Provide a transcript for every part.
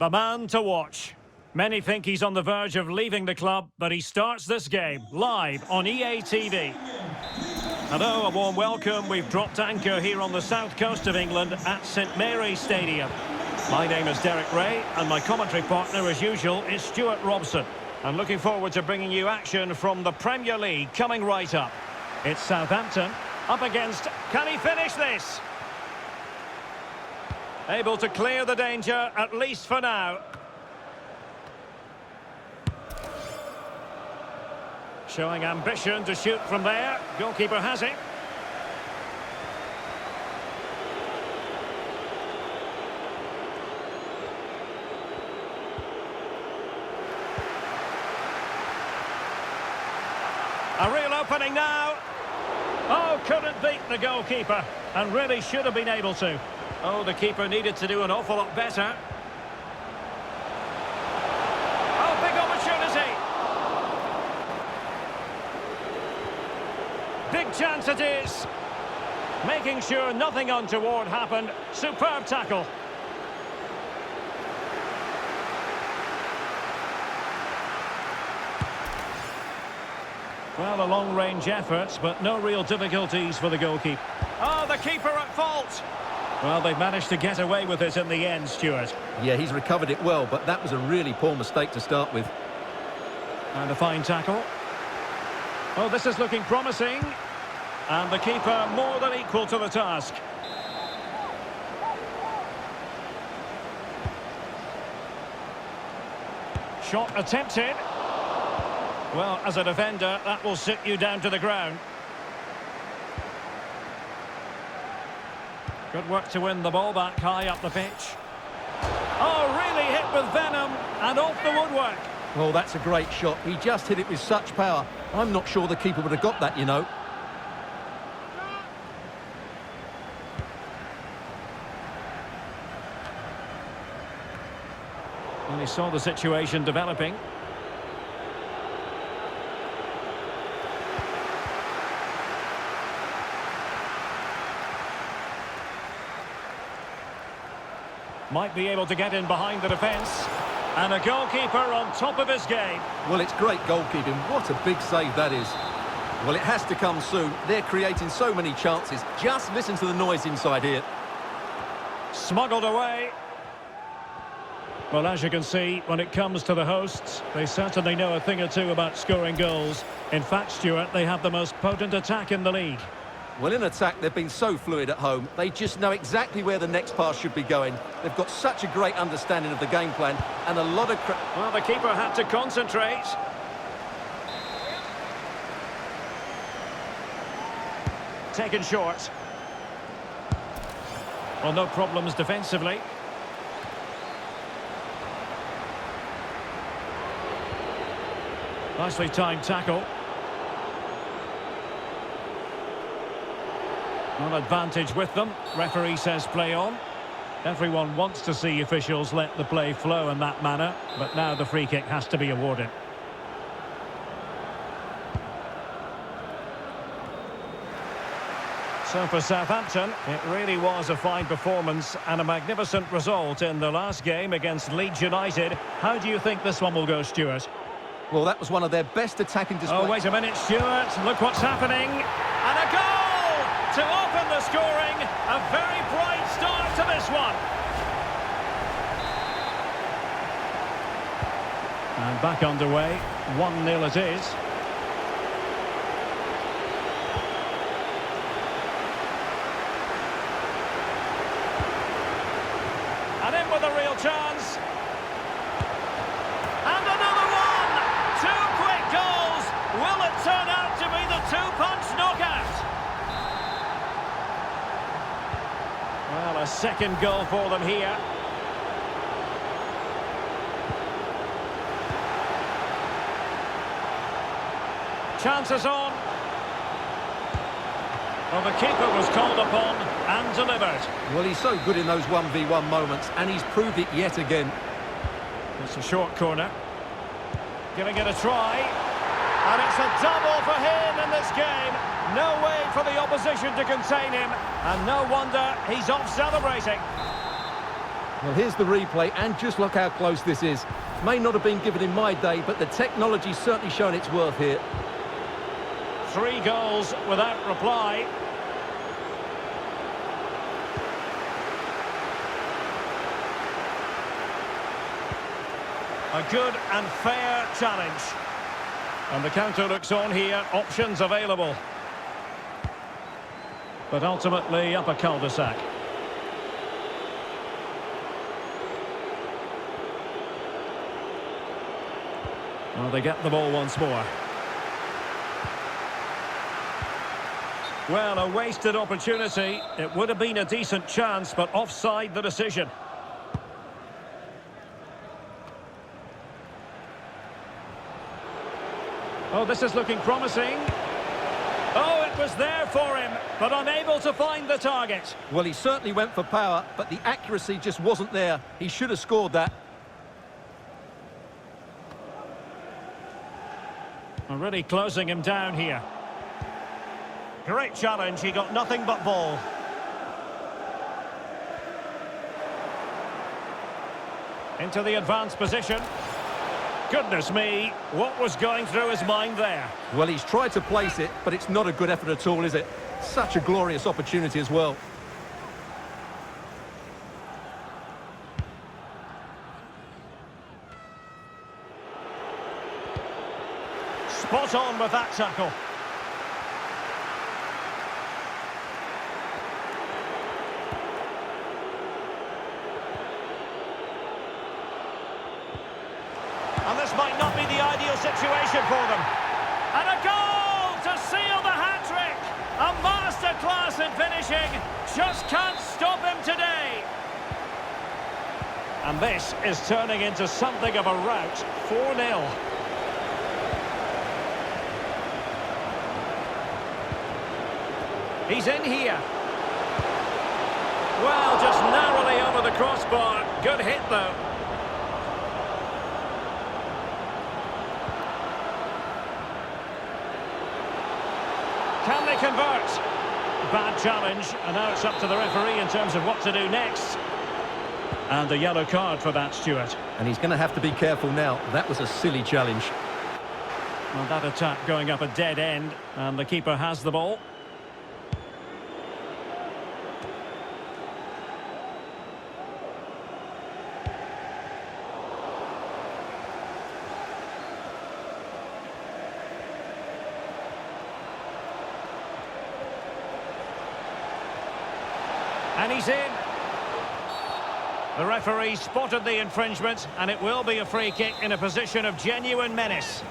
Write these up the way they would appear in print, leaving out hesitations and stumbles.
The man to watch. Many think he's on the verge of leaving the club, but he starts this game live on EA TV. Hello, a warm welcome. We've dropped anchor here on the south coast of England at St Mary's Stadium. My name is Derek Ray, and my commentary partner, as usual, is Stuart Robson. I'm looking forward to bringing you action from the Premier League coming right up. It's Southampton up against... Can he finish this? Able to clear the danger, at least for now. Showing ambition to shoot from there. Goalkeeper has it. A real opening now. Oh, couldn't beat the goalkeeper, and really should have been able to. Oh, the keeper needed to do an awful lot better. Oh, big opportunity. Big chance it is. Making sure nothing untoward happened. Superb tackle. Well, a long-range effort, but no real difficulties for the goalkeeper. Oh, the keeper at fault. Well, they've managed to get away with it in the end, Stuart. Yeah, he's recovered it well, but that was a really poor mistake to start with. And a fine tackle. Oh, this is looking promising. And the keeper more than equal to the task. Shot attempted. Well, as a defender, that will sit you down to the ground. Good work to win the ball back high up the pitch. Oh, really hit with venom and off the woodwork. Well, that's a great shot. He just hit it with such power. I'm not sure the keeper would have got that, you know. And he saw the situation developing. Might be able to get in behind the defence. And a goalkeeper on top of his game. Well, it's great goalkeeping. What a big save that is. Well, it has to come soon. They're creating so many chances. Just listen to the noise inside here. Smuggled away. Well, as you can see, when it comes to the hosts, they certainly know a thing or two about scoring goals. In fact, Stuart, they have the most potent attack in the league. Well, in attack, they've been so fluid at home. They just know exactly where the next pass should be going. They've got such a great understanding of the game plan and a lot of... Well, the keeper had to concentrate. Taken short. Well, no problems defensively. Nicely timed tackle. An advantage with them. Referee says play on. Everyone wants to see officials let the play flow in that manner, but now the free kick has to be awarded. So for Southampton, it really was a fine performance and a magnificent result in the last game against Leeds United. How do you think this one will go, Stuart? Well, that was one of their best attacking displays. Oh, wait a minute, Stuart. Look what's happening. And a goal! To open the scoring, a very bright start to this one. And back underway, 1-0 it is. And in with a real chance. And another one! Two quick goals! Will it turn out to be the two-punch knockout? Well, a second goal for them here. Chances on. Well, the keeper was called upon and delivered. Well, he's so good in those 1v1 moments, and he's proved it yet again. It's a short corner. Giving it a try. And it's a double for him in this game. No way for the opposition to contain him. And no wonder he's off celebrating. Well, here's the replay, and just look how close this is. May not have been given in my day, but the technology's certainly shown its worth here. 3 goals without reply. A good and fair challenge. And the counter looks on here, options available. But ultimately up a cul-de-sac. Well, they get the ball once more. Well, a wasted opportunity. It would have been a decent chance, but offside the decision. Oh, this is looking promising. Oh, it was there for him, but unable to find the target. Well, he certainly went for power, but the accuracy just wasn't there. He should have scored that. Really closing him down here. Great challenge, he got nothing but ball. Into the advanced position. Goodness me, what was going through his mind there? Well, he's tried to place it, but it's not a good effort at all, is it? Such a glorious opportunity as well. Spot on with that tackle. And this might not be the ideal situation for them. And a goal to seal the hat-trick! A masterclass in finishing. Just can't stop him today. And this is turning into something of a rout. 4-0. He's in here. Well, just narrowly over the crossbar. Good hit, though. Can they convert? Bad challenge, and now it's up to the referee in terms of what to do next. And a yellow card for that, Stuart. And he's going to have to be careful now. That was a silly challenge. Well, that attack going up a dead end, and the keeper has the ball. And he's in. The referee spotted the infringement, and it will be a free kick in a position of genuine menace.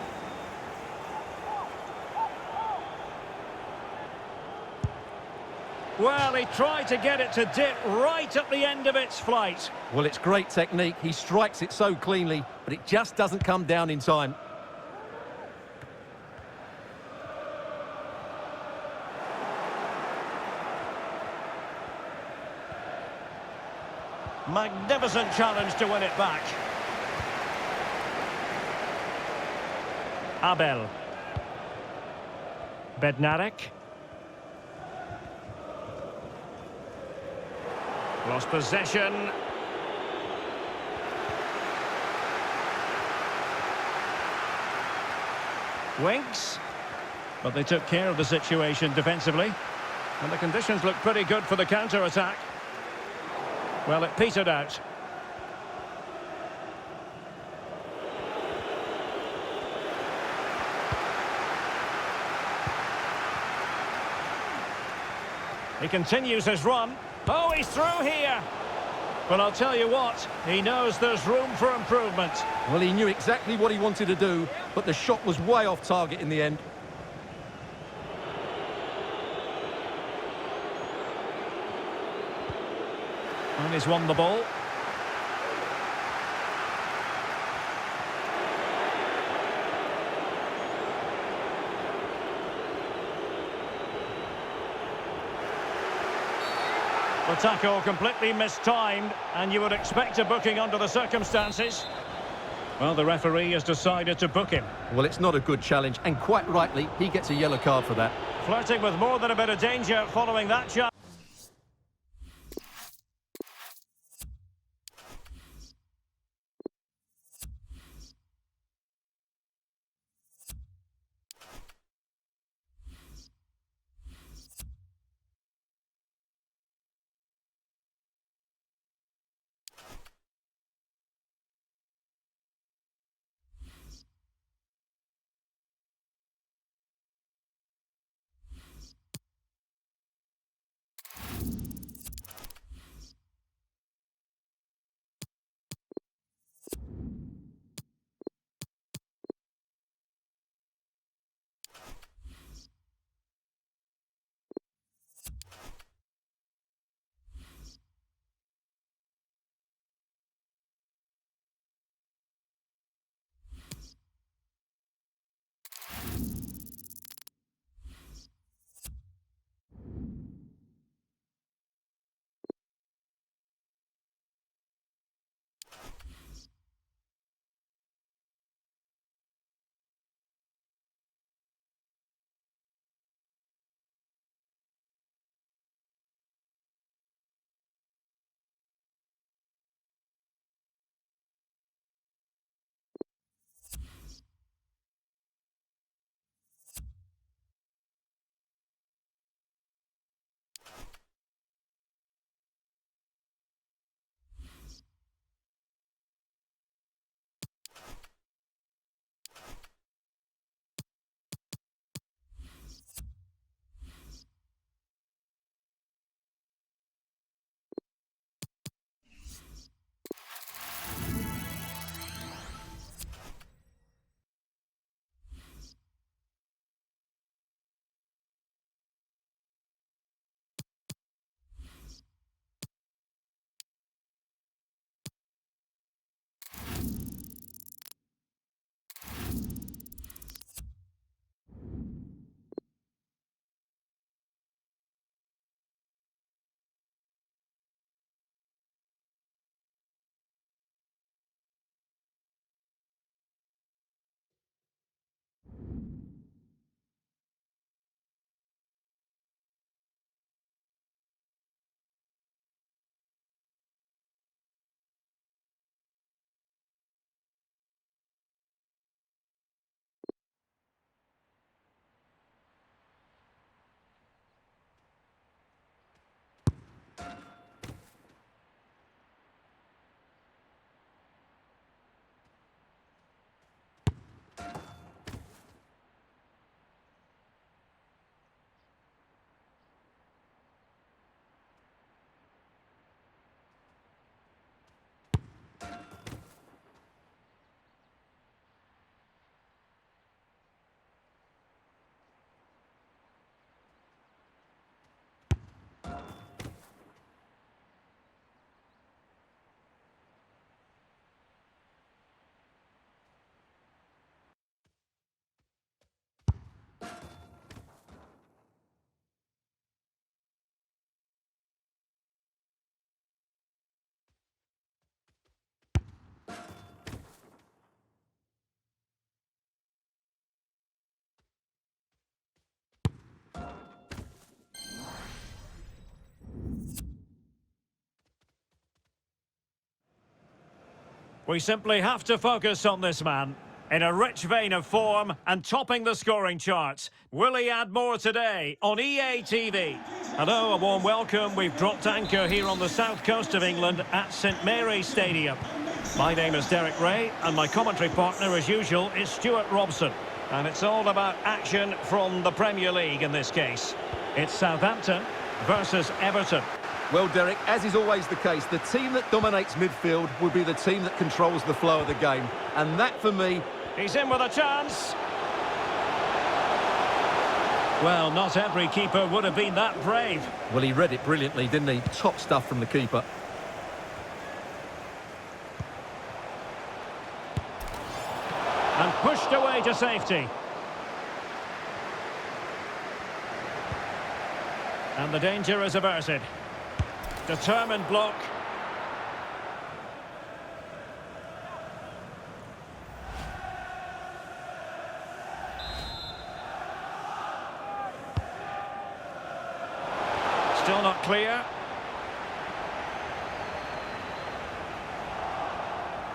Well, he tried to get it to dip right at the end of its flight. Well, it's great technique. He strikes it so cleanly, but it just doesn't come down in time. Magnificent challenge to win it back. Abel. Bednarek. Lost possession. Winks. But they took care of the situation defensively. And the conditions look pretty good for the counter-attack. Well, it petered out. He continues his run. Oh, he's through here. But I'll tell you what, he knows there's room for improvement. Well, he knew exactly what he wanted to do, but the shot was way off target in the end. And he's won the ball. The tackle completely mistimed, and you would expect a booking under the circumstances. Well, the referee has decided to book him. Well, it's not a good challenge, and quite rightly, he gets a yellow card for that. Flirting with more than a bit of danger following that challenge. We simply have to focus on this man. In a rich vein of form and topping the scoring charts. Will he add more today on EA TV? Hello, a warm welcome. We've dropped anchor here on the south coast of England at St Mary's Stadium. My name is Derek Ray and my commentary partner as usual is Stuart Robson. And it's all about action from the Premier League in this case. It's Southampton versus Everton. Well, Derek, as is always the case, the team that dominates midfield will be the team that controls the flow of the game. And that, for me... He's in with a chance. Well, not every keeper would have been that brave. Well, he read it brilliantly, didn't he? Top stuff from the keeper. And pushed away to safety. And the danger is averted. Determined block. Still not clear.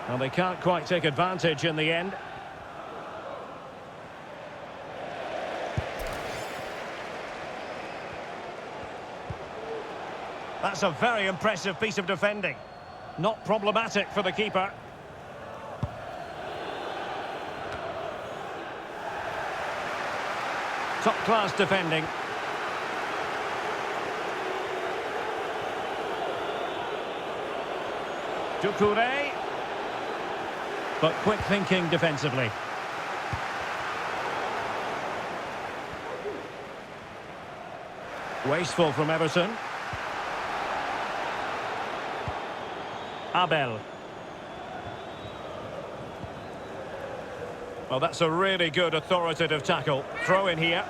Well, they can't quite take advantage in the end. That's a very impressive piece of defending. Not problematic for the keeper. Top-class defending. Doucouré. But quick thinking defensively. Wasteful from Everton. Abel. Well, that's a really good authoritative tackle. Throw in here.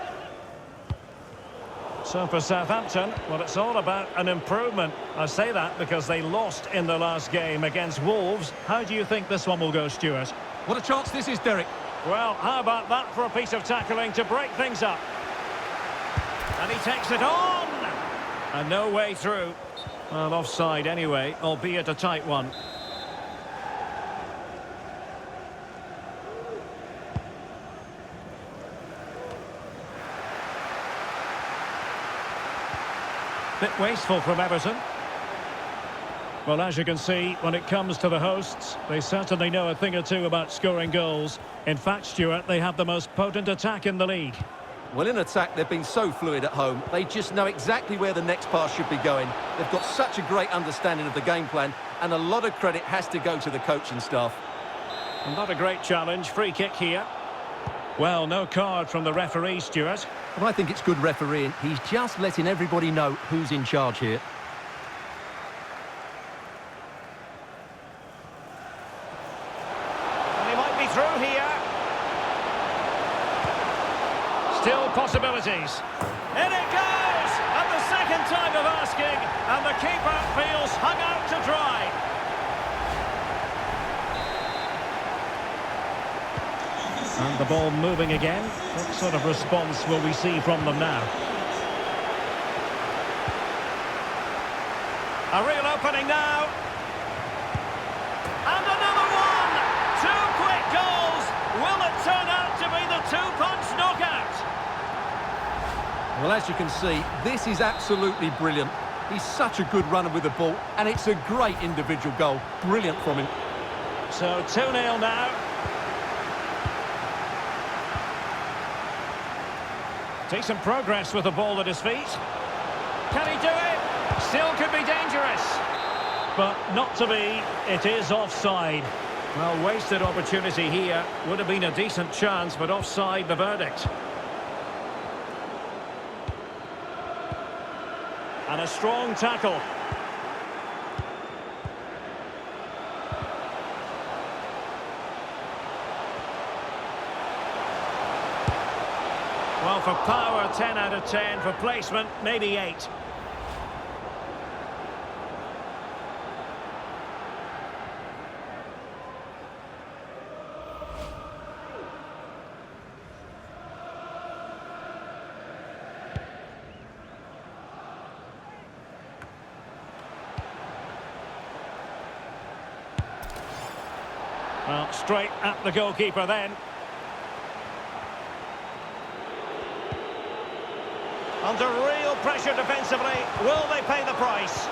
So for Southampton, well, it's all about an improvement. I say that because they lost in the last game against Wolves. How do you think this one will go, Stuart? What a chance this is, Derek. Well, how about that for a piece of tackling to break things up? And he takes it on! And no way through. Well, offside anyway, albeit a tight one. Bit wasteful from Everton. Well, as you can see, when it comes to the hosts, they certainly know a thing or two about scoring goals. In fact, Stuart, they have the most potent attack in the league. Well, in attack, they've been so fluid at home. They just know exactly where the next pass should be going. They've got such a great understanding of the game plan, and a lot of credit has to go to the coaching staff. Not a great challenge. Free kick here. Well, no card from the referee, Stuart. Well, I think it's good refereeing. He's just letting everybody know who's in charge here. And he might be through here. Still possibilities. In it goes! And the second time of asking, and the keeper feels hung out to dry. And the ball moving again. What sort of response will we see from them now? A real opening now. And another one! Two quick goals! Will it turn out to be the two-punch knockout? Well, as you can see, this is absolutely brilliant. He's such a good runner with the ball, and it's a great individual goal. Brilliant from him. So 2-0 now. Decent progress with the ball at his feet. Can he do it? Still could be dangerous. But not to be. It is offside. Well, wasted opportunity here. Would have been a decent chance, but offside the verdict. And a strong tackle. Well, for power, 10 out of 10. For placement, maybe 8. Well, straight at the goalkeeper then. Under real pressure defensively. Will they pay the price?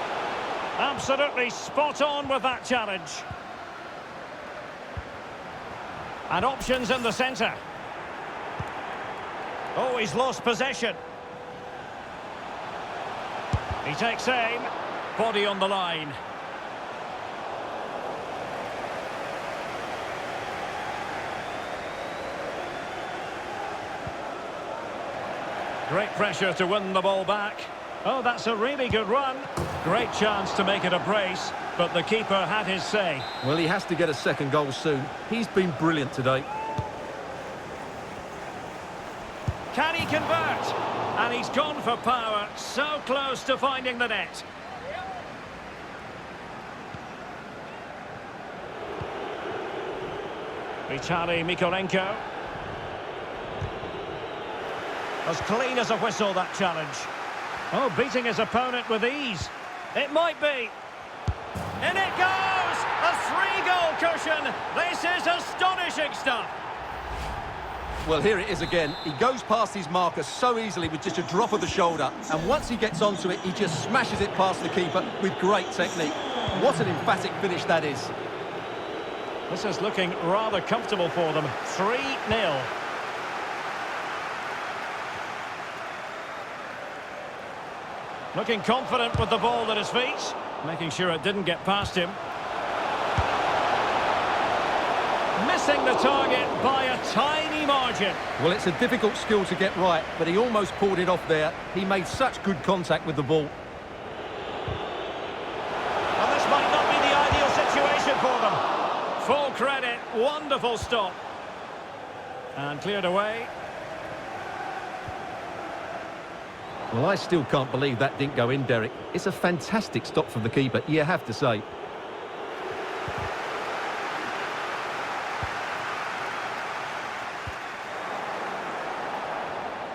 Absolutely spot on with that challenge. And options in the centre. Oh, he's lost possession. He takes aim. Body on the line. Great pressure to win the ball back. Oh, that's a really good run. Great chance to make it a brace, but the keeper had his say. Well, he has to get a second goal soon. He's been brilliant today. Can he convert? And he's gone for power, so close to finding the net. Vitaly Mikolenko. As clean as a whistle, that challenge. Oh, beating his opponent with ease. It might be. In it goes! A 3-goal cushion. This is astonishing stuff. Well, here it is again. He goes past his marker so easily with just a drop of the shoulder. And once he gets onto it, he just smashes it past the keeper with great technique. What an emphatic finish that is. This is looking rather comfortable for them. 3-0. Looking confident with the ball at his feet. Making sure it didn't get past him. Missing the target by a tiny margin. Well, it's a difficult skill to get right, but he almost pulled it off there. He made such good contact with the ball. And this might not be the ideal situation for them. Full credit, wonderful stop. And cleared away. Well, I still can't believe that didn't go in, Derek. It's a fantastic stop from the keeper, you have to say.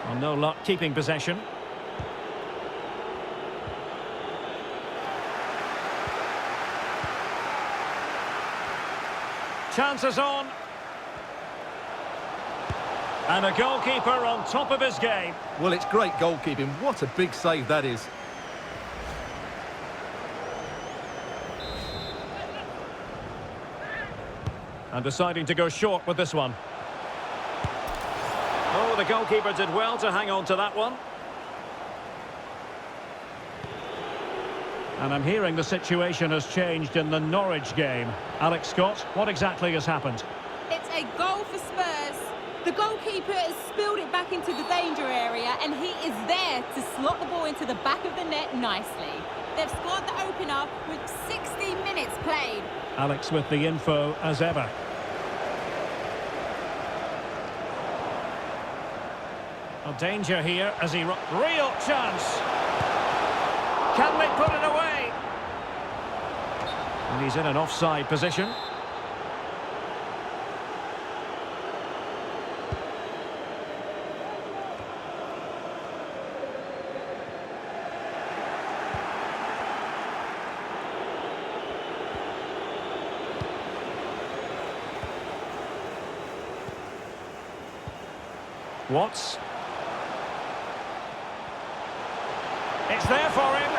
Well, no luck keeping possession. Chances on. And a goalkeeper on top of his game. Well, it's great goalkeeping. What a big save that is. And deciding to go short with this one. Oh, the goalkeeper did well to hang on to that one. And I'm hearing the situation has changed in the Norwich game. Alex Scott, what exactly has happened? It's a goal for Spurs. The goalkeeper has spilled it back into the danger area and he is there to slot the ball into the back of the net nicely. They've scored the opener with 60 minutes played. Alex with the info as ever. A danger here as he... Real chance! Can they put it away? And he's in an offside position. Watts. It's there for him.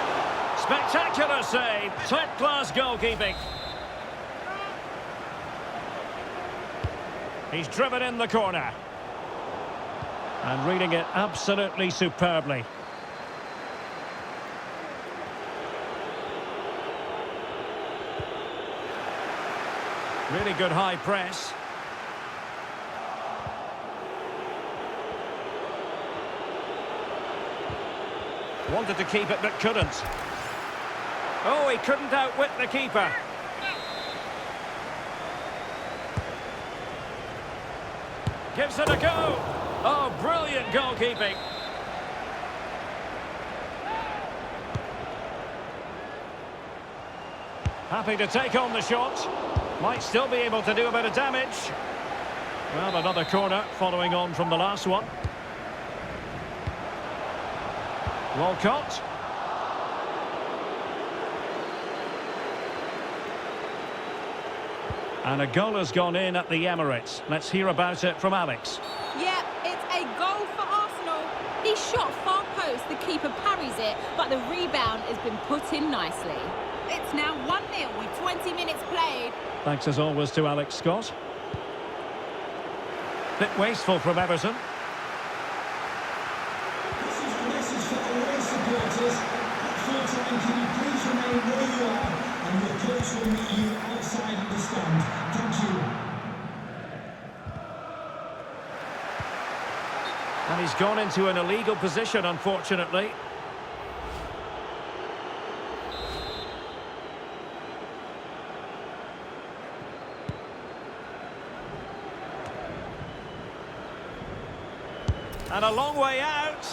Spectacular save. Top-class goalkeeping. He's driven in the corner. And reading it absolutely superbly. Really good high press. Wanted to keep it, but couldn't. Oh, he couldn't outwit the keeper. Gives it a go. Oh, brilliant goalkeeping. Happy to take on the shot. Might still be able to do a bit of damage. Well, another corner following on from the last one. Walcott. And a goal has gone in at the Emirates. Let's hear about it from Alex. Yeah, it's a goal for Arsenal. He shot far post, the keeper parries it, but the rebound has been put in nicely. It's now 1-0 with 20 minutes played. Thanks as always to Alex Scott. Bit wasteful from Everton. This is a message for away supporters. At full time, can you please remain where you are, and your coach will meet you outside of the stand. Thank you. And he's gone into an illegal position, unfortunately. And a long way out.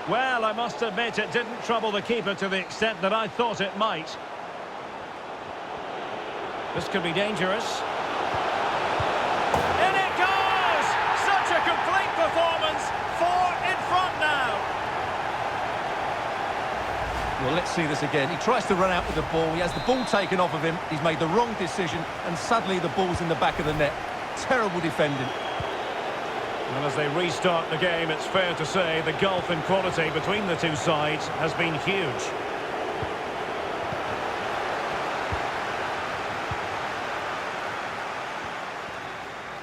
Well, I must admit it didn't trouble the keeper to the extent that I thought it might. This could be dangerous. In it goes! Such a complete performance. 4 in front now. Well, let's see this again. He tries to run out with the ball. He has the ball taken off of him. He's made the wrong decision, and suddenly the ball's in the back of the net. Terrible defending. Well, as they restart the game, it's fair to say the gulf in quality between the two sides has been huge.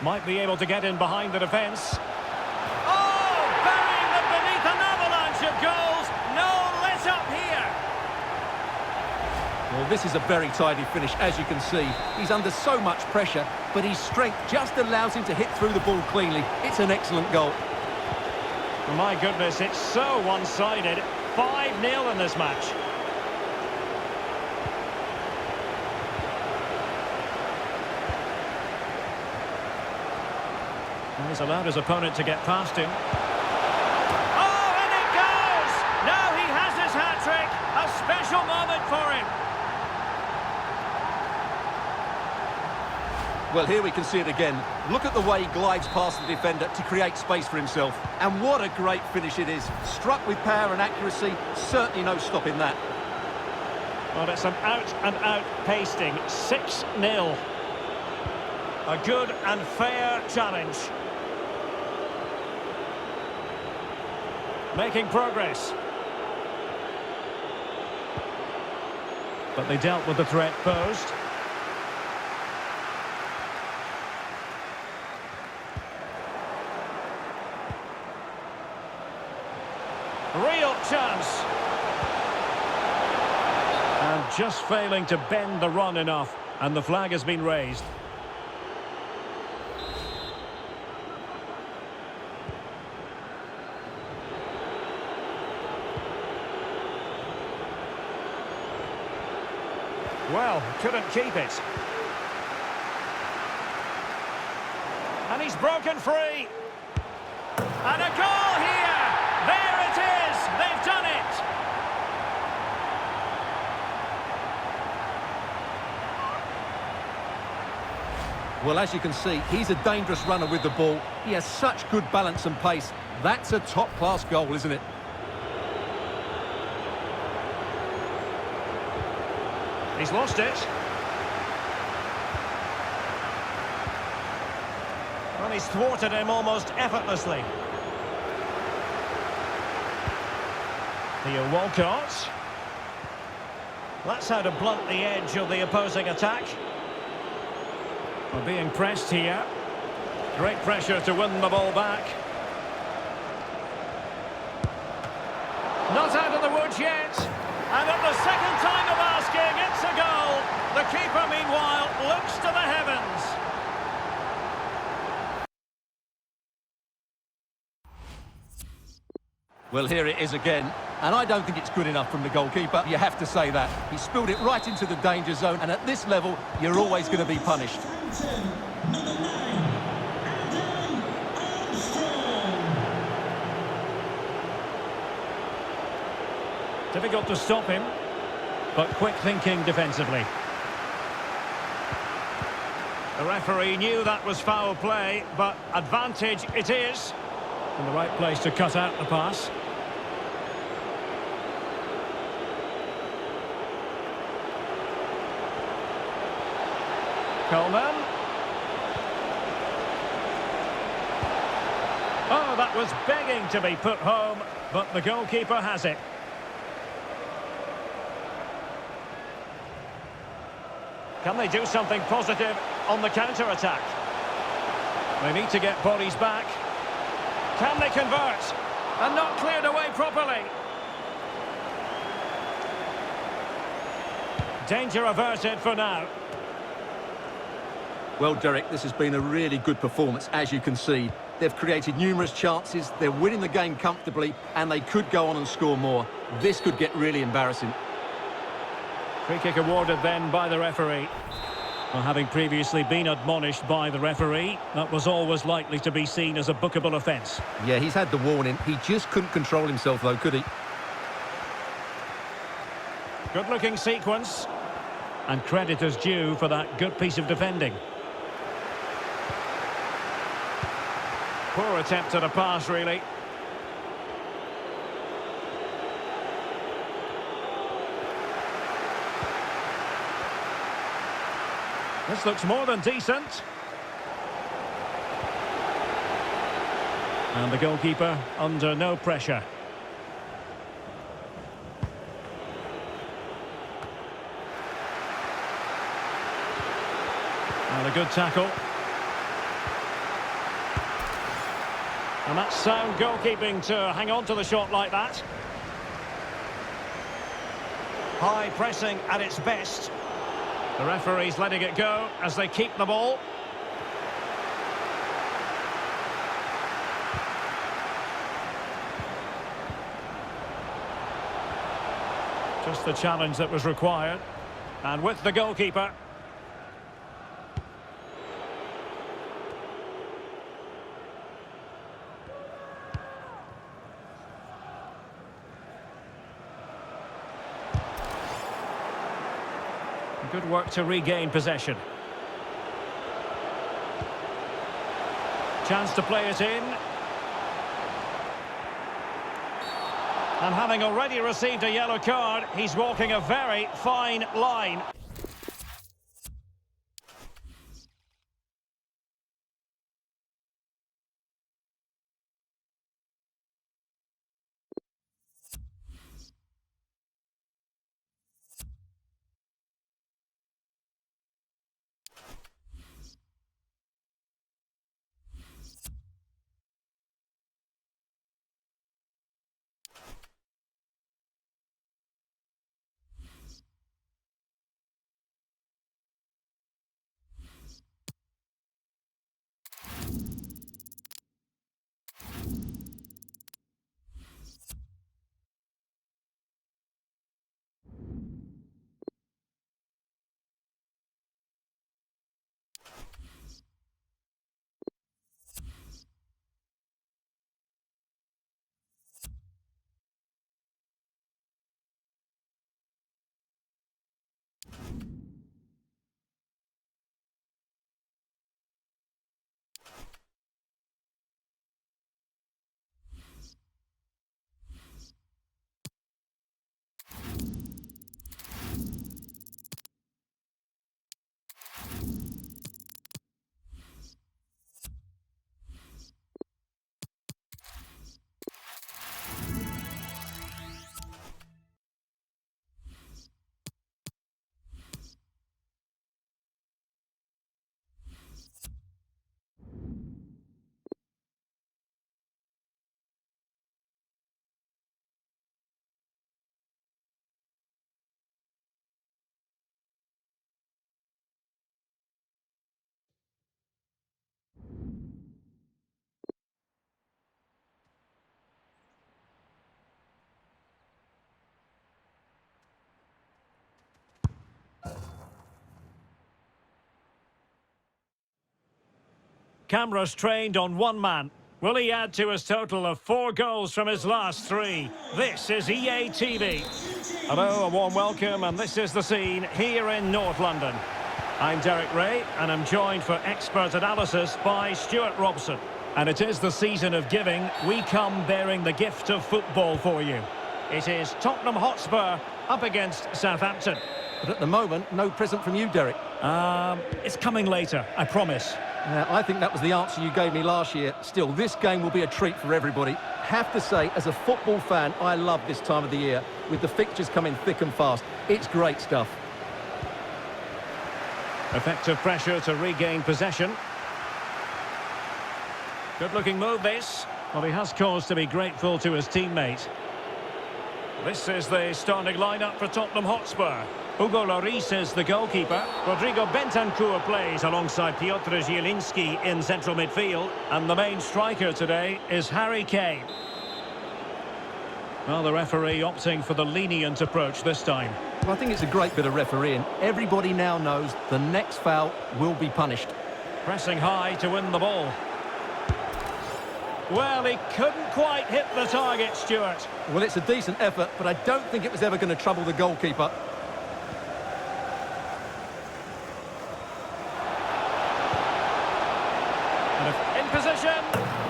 Might be able to get in behind the defence. Oh, burying them beneath an avalanche of goals. No let up here. Well, this is a very tidy finish, as you can see. He's under so much pressure, but his strength just allows him to hit through the ball cleanly. It's an excellent goal. Oh, my goodness, it's so one-sided. 5-0 in this match. And he's allowed his opponent to get past him. Oh, and it goes! Now he has his hat-trick. A special moment for him. Well, here we can see it again. Look at the way he glides past the defender to create space for himself. And what a great finish it is. Struck with power and accuracy, certainly no stopping that. Well, it's an out-and-out pasting. 6-0. A good and fair challenge. Making progress. But they dealt with the threat posed. Real chance. And just failing to bend the run enough. And the flag has been raised. Well, couldn't keep it. And he's broken free. And a goal here! There it is! They've done it! Well, as you can see, he's a dangerous runner with the ball. He has such good balance and pace. That's a top-class goal, isn't it? He's lost it. Well, he's thwarted him almost effortlessly. Theo Walcott. That's how to blunt the edge of the opposing attack. We're being pressed here. Great pressure to win the ball back. Not out of the woods yet. And at the second time of asking, it's a goal. The keeper, meanwhile, looks to the heavens. Well, here it is again. And I don't think it's good enough from the goalkeeper. You have to say that. He spilled it right into the danger zone. And at this level, you're always going to be punished. Difficult to stop him, but quick thinking defensively. The referee knew that was foul play, but advantage it is. In the right place to cut out the pass. Coleman. That was begging to be put home, but the goalkeeper has it. Can they do something positive on the counter-attack? They need to get bodies back. Can they convert? And not cleared away properly. Danger averted for now. Well, Derek, this has been a really good performance, as you can see. They've created numerous chances, they're winning the game comfortably, and they could go on and score more. This could get really embarrassing. Free kick awarded then by the referee. Well, having previously been admonished by the referee, that was always likely to be seen as a bookable offence. Yeah, he's had the warning. He just couldn't control himself, though, could he? Good-looking sequence. And credit is due for that good piece of defending. Poor attempt at a pass, really. This looks more than decent. And the goalkeeper under no pressure. And a good tackle. And that's sound goalkeeping to hang on to the shot like that. High pressing at its best. The referee's letting it go as they keep the ball. Just the challenge that was required. And with the goalkeeper. Good work to regain possession. Chance to play it in. And having already received a yellow card, he's walking a very fine line. Cameras trained on one man. Will he add to his total of 4 goals from his last 3? This is EA TV. Hello, a warm welcome, and this is the scene here in North London. I'm Derek Ray, and I'm joined for expert analysis by Stuart Robson. And it is the season of giving. We come bearing the gift of football for you. It is Tottenham Hotspur up against Southampton. But at the moment, no present from you, Derek. It's coming later, I promise. I think that was the answer you gave me last year. Still, this game will be a treat for everybody. Have to say, as a football fan, I love this time of the year, with the fixtures coming thick and fast. It's great stuff. Effective pressure to regain possession. Good-looking move, this. Well, he has cause to be grateful to his teammate. This is the starting lineup for Tottenham Hotspur. Hugo Lloris is the goalkeeper. Rodrigo Bentancur plays alongside Piotr Zielinski in central midfield. And the main striker today is Harry Kane. Well, the referee opting for the lenient approach this time. Well, I think it's a great bit of refereeing. Everybody now knows the next foul will be punished. Pressing high to win the ball. Well, he couldn't quite hit the target, Stuart. Well, it's a decent effort, but I don't think it was ever going to trouble the goalkeeper. In position,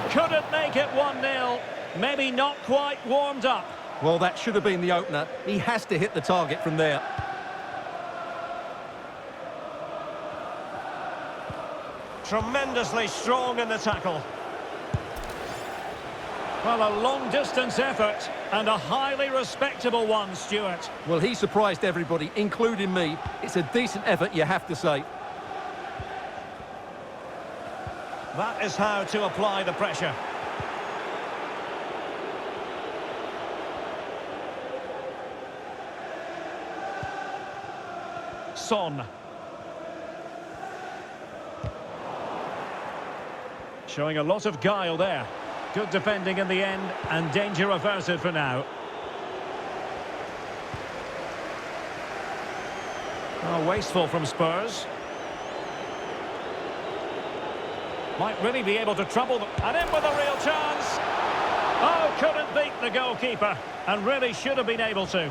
couldn't make it 1-0. Maybe not quite warmed up. Well, that should have been the opener. He has to hit the target from there. Tremendously strong in the tackle. Well, a long-distance effort and a highly respectable one, Stuart. Well, he surprised everybody, including me. It's a decent effort, you have to say. That is how to apply the pressure. Son. Showing a lot of guile there. Good defending in the end, and danger averted for now. Oh, wasteful from Spurs. Might really be able to trouble them. And in with a real chance. Oh, couldn't beat the goalkeeper, and really should have been able to.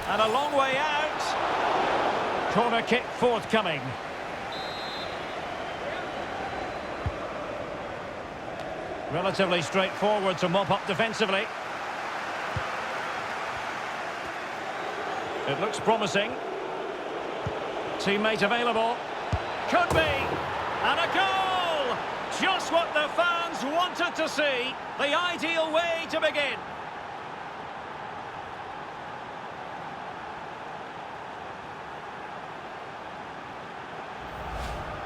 And a long way out. Corner kick forthcoming. Relatively straightforward to mop up defensively. It looks promising. Teammate available. Could be. And a goal! Just what the fans wanted to see. The ideal way to begin.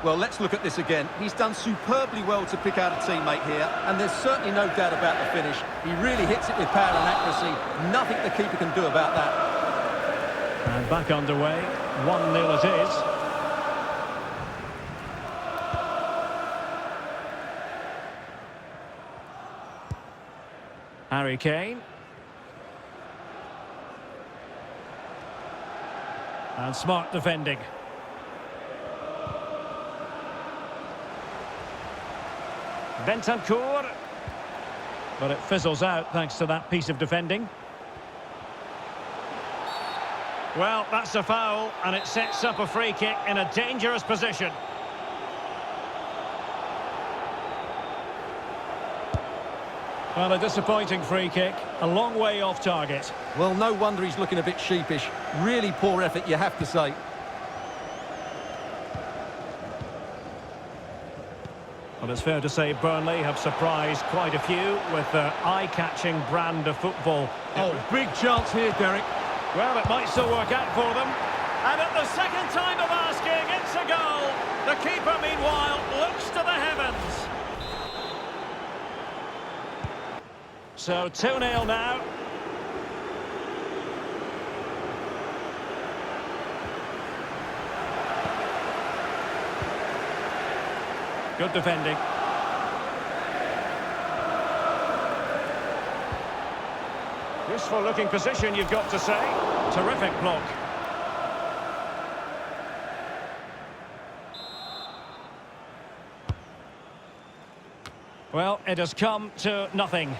Well, let's look at this again. He's done superbly well to pick out a teammate here, and there's certainly no doubt about the finish. He really hits it with power and accuracy. Nothing the keeper can do about that. And back underway. 1-0 it is. Harry Kane. And smart defending. Bentancur. But it fizzles out thanks to that piece of defending. Well, that's a foul, and it sets up a free kick in a dangerous position. Well, a disappointing free kick, a long way off target. Well, no wonder he's looking a bit sheepish. Really poor effort, you have to say. Well, it's fair to say Burnley have surprised quite a few with their eye-catching brand of football. Oh, big chance here, Derek. Well, it might still work out for them. And at the second time of asking, it's a goal. The keeper, meanwhile, looks to the heavens. So 2-0 now. Good defending. Useful looking position, you've got to say. Terrific block. Well, it has come to nothing.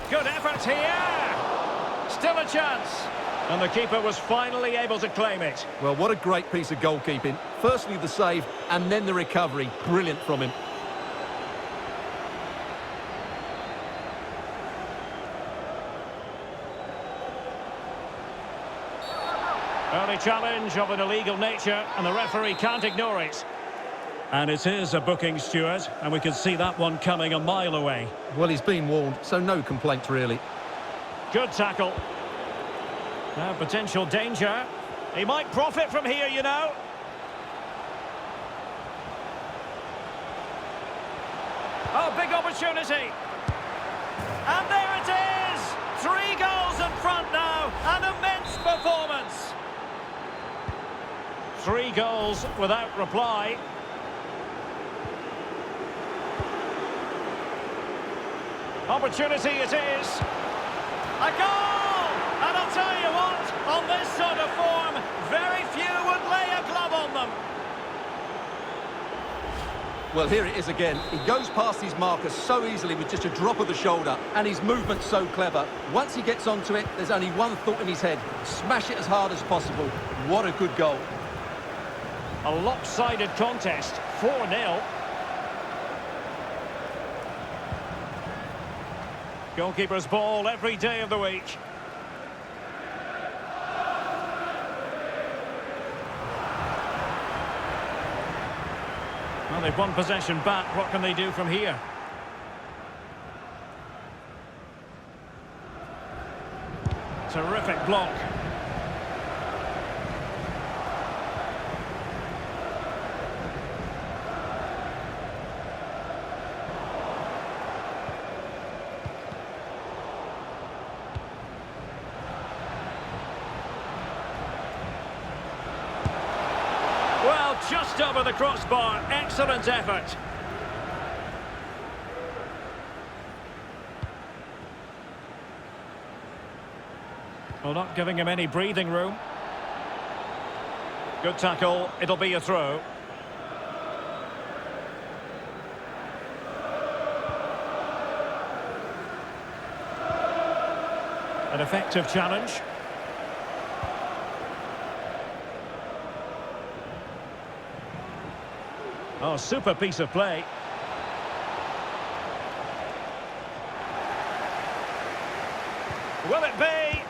Good effort here. Still a chance. And the keeper was finally able to claim it. Well, what a great piece of goalkeeping. Firstly the save, and then the recovery. Brilliant from him. Early challenge of an illegal nature, and the referee can't ignore it. And it is a booking, Stuart, and we can see that one coming a mile away. Well, he's been warned, so no complaints really. Good tackle. Now potential danger. He might profit from here, you know. Oh, big opportunity. And there it is! 3 goals in front now. An immense performance. 3 goals without reply. Opportunity it is. A goal! And I'll tell you what, on this sort of form, very few would lay a glove on them. Well, here it is again. He goes past his marker so easily with just a drop of the shoulder, and his movement's so clever. Once he gets onto it, there's only one thought in his head. Smash it as hard as possible. What a good goal. A lopsided contest, 4-0. Goalkeeper's ball every day of the week. Well, they've won possession back. What can they do from here? Terrific block. Well, just over the crossbar. Excellent effort. Well, not giving him any breathing room. Good tackle. It'll be a throw. An effective challenge. Oh, super piece of play. Will it be?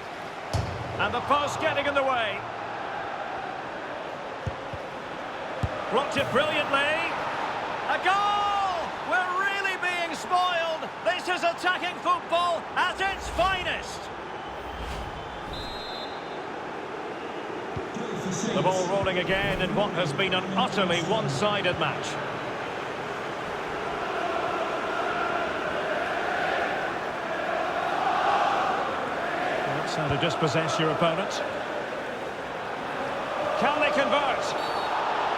And the post getting in the way. Blocked it brilliantly. A goal! We're really being spoiled. This is attacking football at its finest. The ball rolling again in what has been an utterly one-sided match. That's how to dispossess your opponent. Can they convert?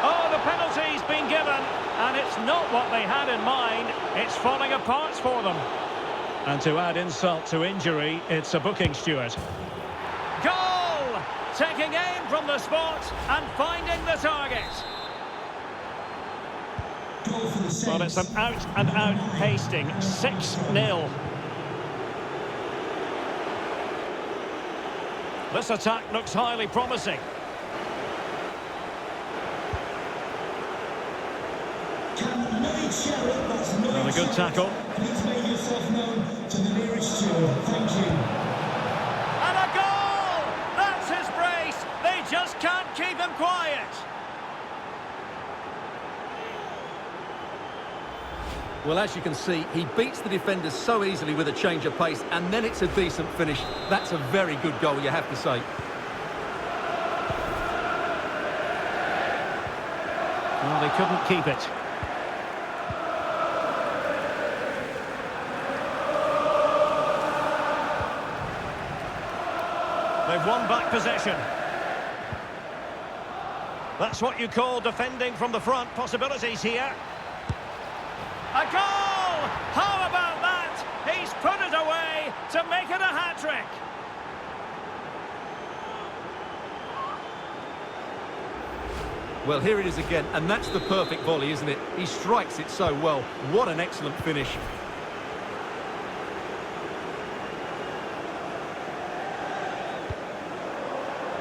Oh, the penalty's been given, and it's not what they had in mind. It's falling apart for them. And to add insult to injury, it's a booking, Stuart. Goal! Taking aim from the spot and finding the target. Well, it's an out-and-out pasting. 6-0. This attack looks highly promising. And a good tackle. Please make yourself known to the nearest steward. Thank you. And a goal! That's his brace. They just can't keep him quiet. Well, as you can see, he beats the defenders so easily with a change of pace, and then it's a decent finish. That's a very good goal, you have to say. Well, they couldn't keep it. They've won back possession. That's what you call defending from the front. Possibilities here. A goal! How about that? He's put it away to make it a hat-trick. Well, here it is again, and that's the perfect volley, isn't it? He strikes it so well. What an excellent finish.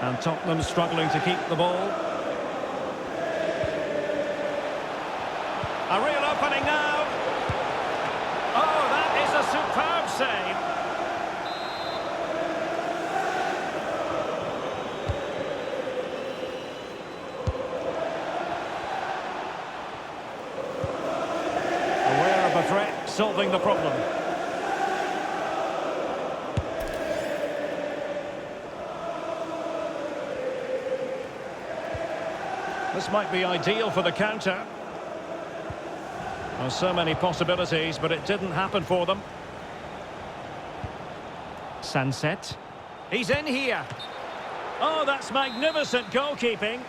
And Tottenham struggling to keep the ball. A real opening now. Oh, that is a superb save. threat solving the problem. This might be ideal for the counter. There's so many possibilities, but it didn't happen for them. Sunset. He's in here. Oh, that's magnificent goalkeeping.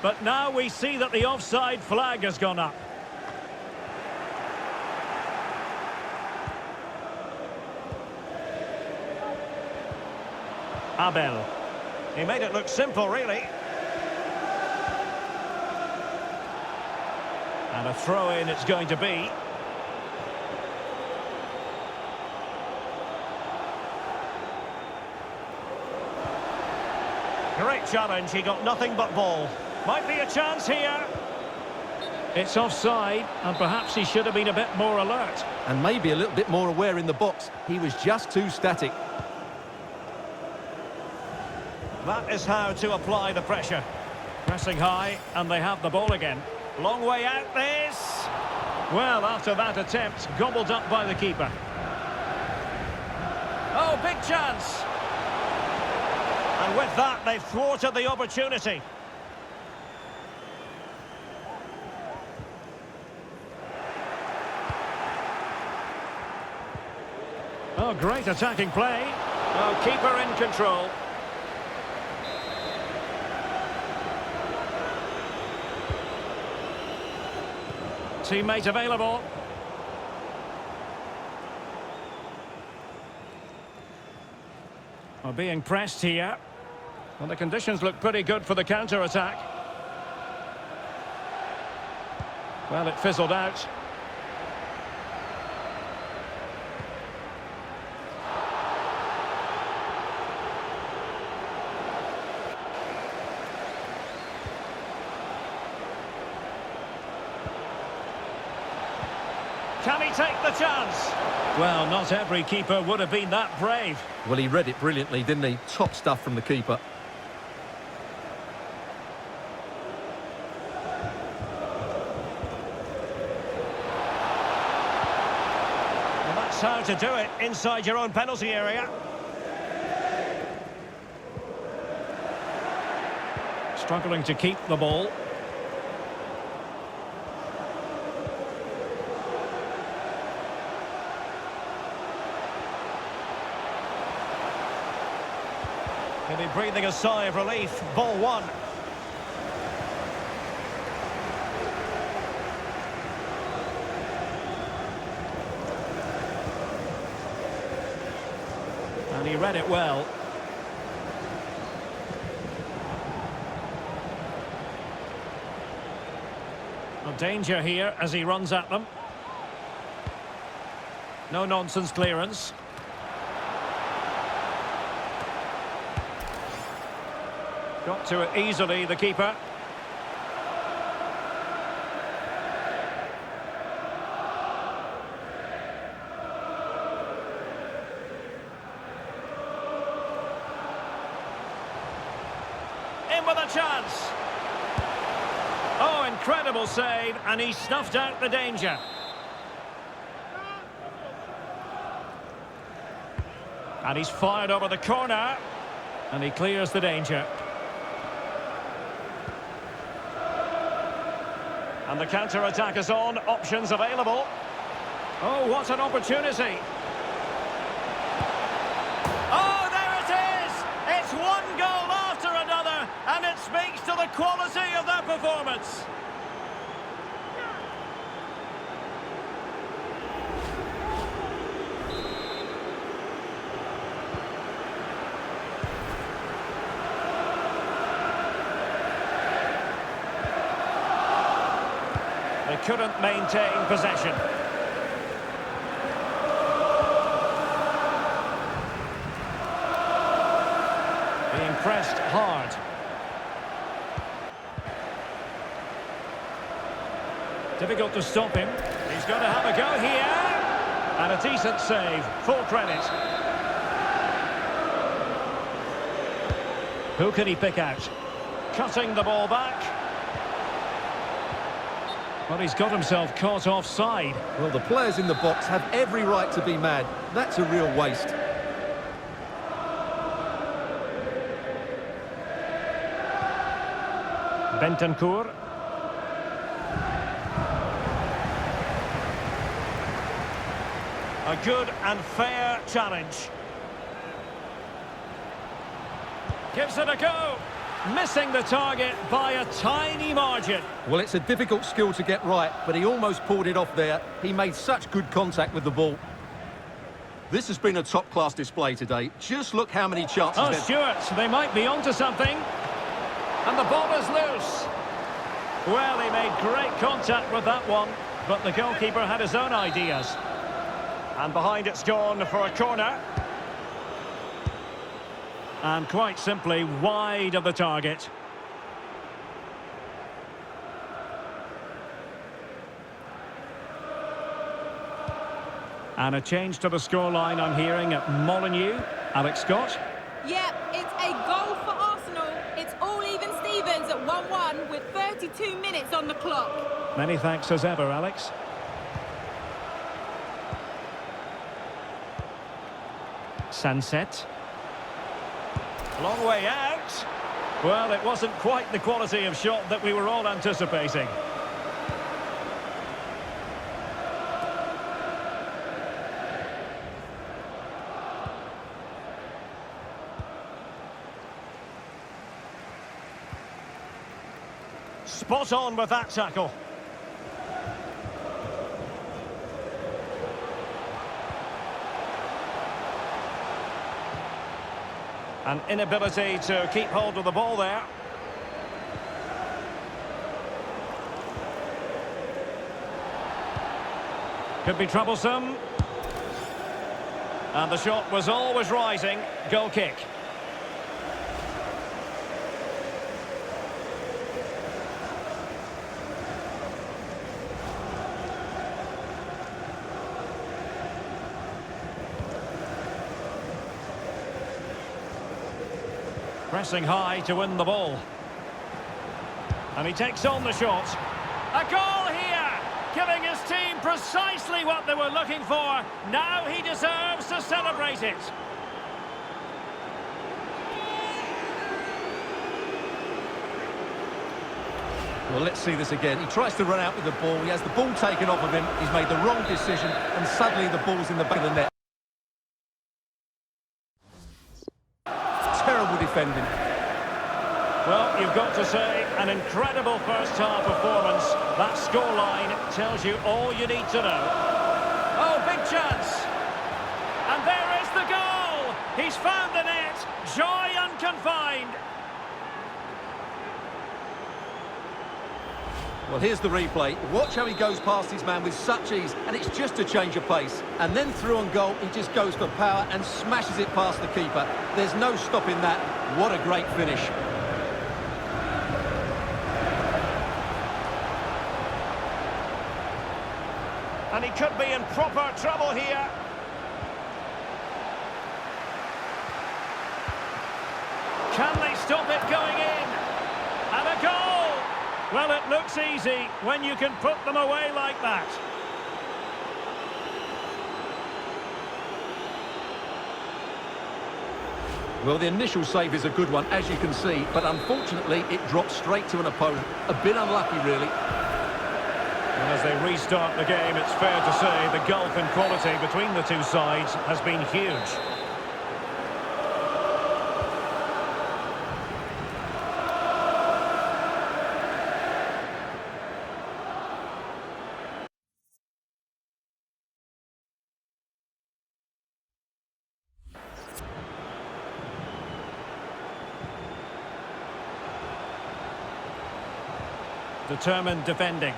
But now we see that the offside flag has gone up. Abel. He made it look simple, really. And a throw-in it's going to be. Great challenge, he got nothing but ball. Might be a chance here. It's offside, and perhaps he should have been a bit more alert. And maybe a little bit more aware in the box. He was just too static. That is how to apply the pressure. Pressing high, and they have the ball again. Long way out this. Well, after that attempt, gobbled up by the keeper. Oh, big chance. And with that, they've thwarted the opportunity. Oh, great attacking play. Oh, keeper in control. Teammate available. Well, being pressed here. Well, the conditions look pretty good for the counter-attack. Well, it fizzled out. Can he take the chance? Well, not every keeper would have been that brave. Well, he read it brilliantly, didn't he? Top stuff from the keeper. Well, that's how to do it inside your own penalty area. Struggling to keep the ball. He'll be breathing a sigh of relief. Ball one. And he read it well. A danger here as he runs at them. No nonsense clearance. Got to it easily, the keeper. In with a chance. Oh, incredible save, and he snuffed out the danger. And he's fired over the corner, and he clears the danger. And the counter-attack is on, options available. Oh, what an opportunity. Oh, there it is! It's one goal after another, and it speaks to the quality of their performance. They couldn't maintain possession. Being pressed hard. Difficult to stop him. He's going to have a go here. And a decent save. Full credit. Who can he pick out? Cutting the ball back. Well, he's got himself caught offside. Well, the players in the box have every right to be mad. That's a real waste. Bentancur. A good and fair challenge. Gives it a go. Missing the target by a tiny margin. Well, it's a difficult skill to get right, but he almost pulled it off there. He made such good contact with the ball. This has been a top-class display today. Just look how many chances... Oh, Stuart, they might be onto something. And the ball is loose. Well, he made great contact with that one, but the goalkeeper had his own ideas. And behind it's gone for a corner. And quite simply, wide of the target. And a change to the scoreline I'm hearing at Molineux. Alex Scott. Yep, it's a goal for Arsenal. It's all even Stevens at 1-1 with 32 minutes on the clock. Many thanks as ever, Alex. Sunset. Long way out. Well, it wasn't quite the quality of shot that we were all anticipating. Spot on with that tackle. An inability to keep hold of the ball there. Could be troublesome. And the shot was always rising. Goal kick. Pressing high to win the ball. And he takes on the shot. A goal here! Giving his team precisely what they were looking for. Now he deserves to celebrate it. Well, let's see this again. He tries to run out with the ball. He has the ball taken off of him. He's made the wrong decision. And suddenly the ball's in the back of the net. Terrible defending. Well, you've got to say, an incredible first-half performance. That scoreline tells you all you need to know. Oh, big chance! And there is the goal! He's found the net! Joy unconfined! Well, here's the replay. Watch how he goes past his man with such ease, and it's just a change of pace. And then through on goal, he just goes for power and smashes it past the keeper. There's no stopping that. What a great finish. And he could be in proper trouble here. Can they stop it going in? And a goal! Well, it looks easy when you can put them away like that. Well, the initial save is a good one, as you can see, but unfortunately it dropped straight to an opponent. A bit unlucky, really. And as they restart the game, it's fair to say the gulf in quality between the two sides has been huge. Determined defending.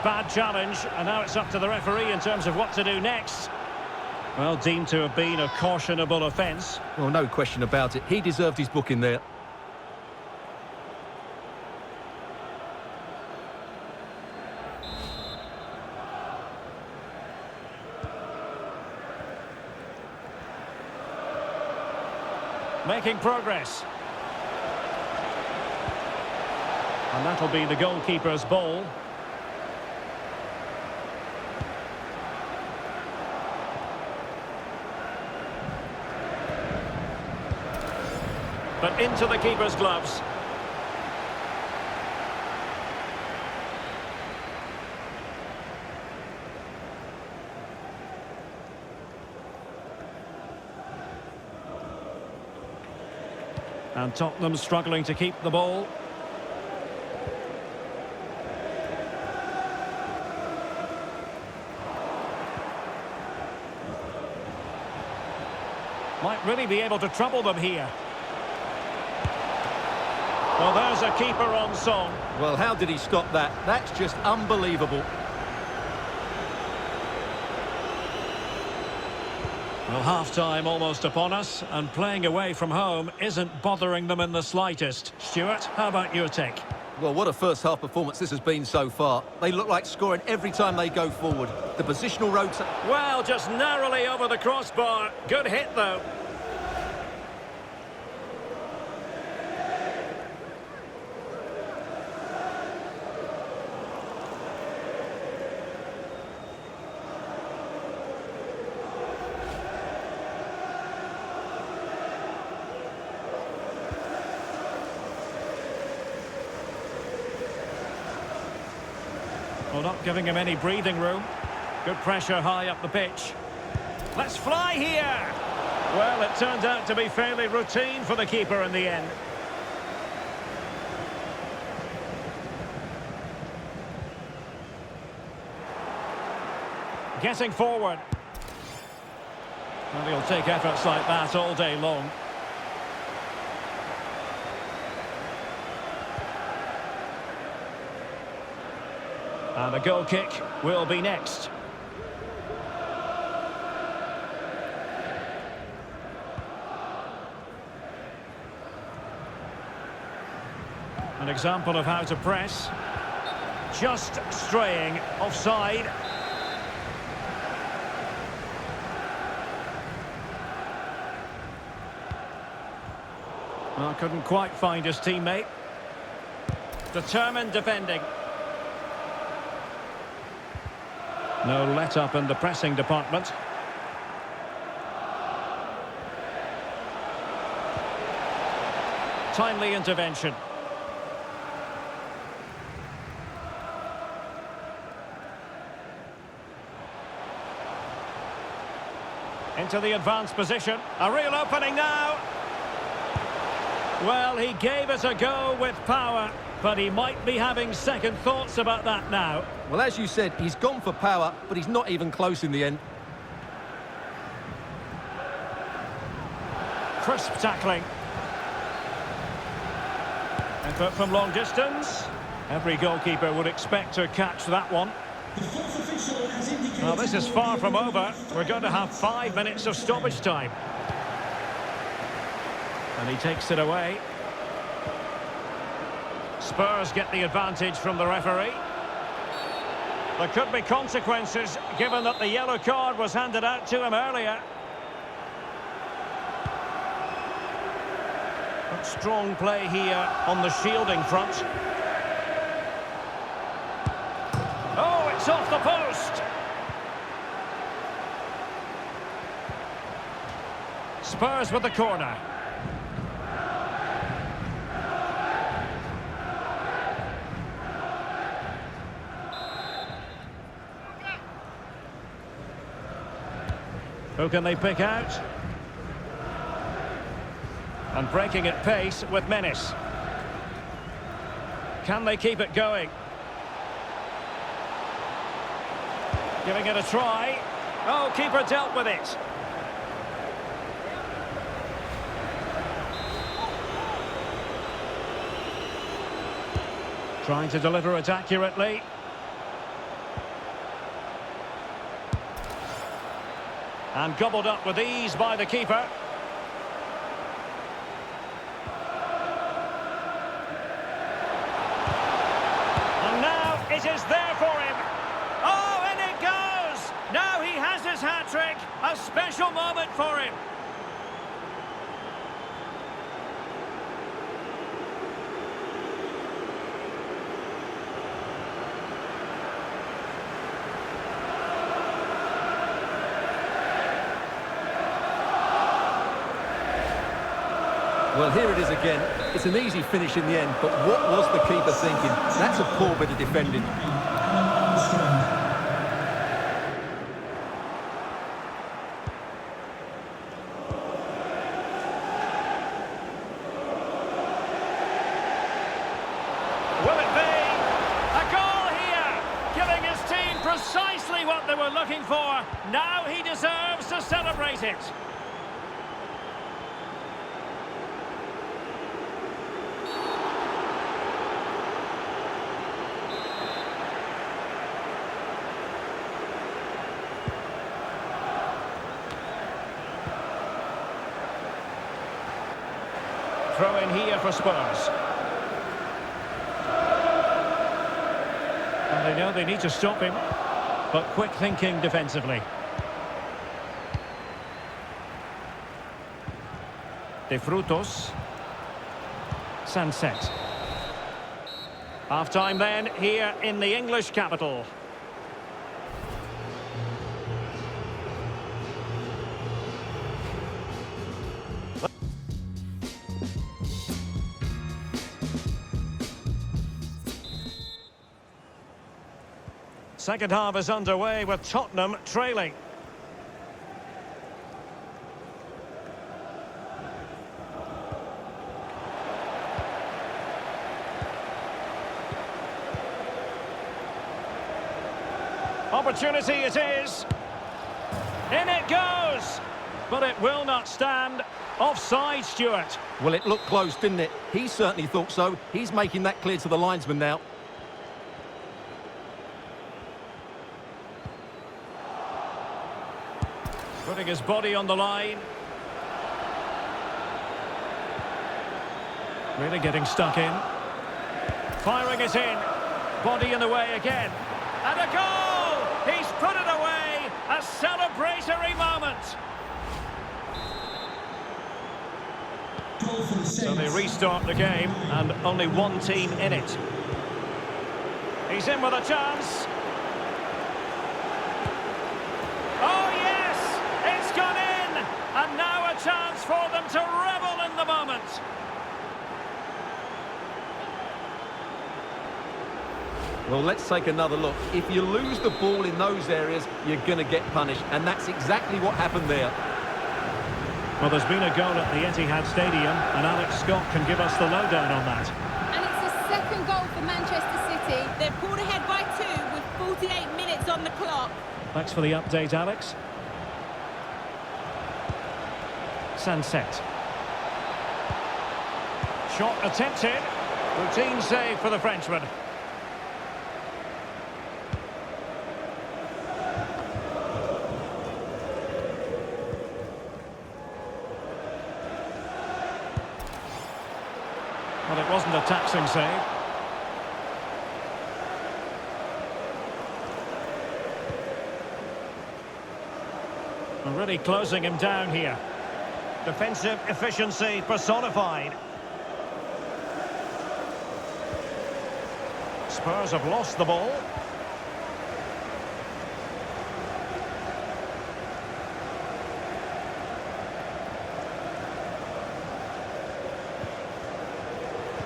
Bad challenge, and now it's up to the referee in terms of what to do next. Well, deemed to have been a cautionable offence. Well, no question about it. He deserved his booking there. Making progress. And that'll be the goalkeeper's ball. But into the keeper's gloves. And Tottenham struggling to keep the ball. Might really be able to trouble them here. Well, there's a keeper on song. Well, how did he stop that? That's just unbelievable. Well, half-time almost upon us, and playing away from home isn't bothering them in the slightest. Stuart, how about your take? Well, what a first-half performance this has been so far. They look like scoring every time they go forward. The positional rotation... Well, just narrowly over the crossbar. Good hit, though. Well, not giving him any breathing room. Good pressure high up the pitch. Let's fly here! Well, it turned out to be fairly routine for the keeper in the end. Getting forward. Well, he'll take efforts like that all day long. And the goal kick will be next. An example of how to press. Just straying offside. Well, couldn't quite find his teammate. Determined defending. No let-up in the pressing department. Timely intervention. Into the advanced position. A real opening now. Well, he gave it a go with power, but he might be having second thoughts about that now. Well, as you said, he's gone for power, but he's not even close in the end. Crisp tackling. Effort from long distance. Every goalkeeper would expect to catch that one. The fourth official has indicated... Well, this is far from over. We're going to have 5 minutes of stoppage time. And he takes it away. Spurs get the advantage from the referee. There could be consequences, given that the yellow card was handed out to him earlier. But strong play here on the shielding front. Oh, it's off the post! Spurs with the corner. Who can they pick out? And breaking at pace with menace. Can they keep it going? Giving it a try. Oh, keeper dealt with it. Trying to deliver it accurately. And gobbled up with ease by the keeper. And now it is there for him. Oh, and it goes! Now he has his hat-trick. A special moment for him. here it is again. It's an easy finish in the end, but what was the keeper thinking? That's a poor bit of defending. Will it be? A goal here! Giving his team precisely what they were looking for. Now he deserves to celebrate it. Throw in here for Spurs. And they know they need to stop him, but quick thinking defensively. De Frutos. Sunset. Half-time then, here in the English capital. Second half is underway with Tottenham trailing. Opportunity it is. In it goes. But it will not stand. Offside, Stuart. Well, it looked close, didn't it? He certainly thought so. He's making that clear to the linesman now. Putting his body on the line. Really getting stuck in. Firing it in. Body in the way again. And a goal! He's put it away! A celebratory moment! So they restart the game, and only one team in it. He's in with a chance. Oh yes! It's gone in! And now a chance for them to revel in the moment. Well, let's take another look. If you lose the ball in those areas, you're going to get punished. And that's exactly what happened there. Well, there's been a goal at the Etihad Stadium, and Alex Scott can give us the lowdown on that. And it's the second goal for Manchester City. They're pulled ahead by 2 with 48 minutes on the clock. Thanks for the update, Alex. Sunset. Shot attempted. Routine save for the Frenchman. Well, it wasn't a taxing save. Already closing him down here. Defensive efficiency personified. Spurs have lost the ball.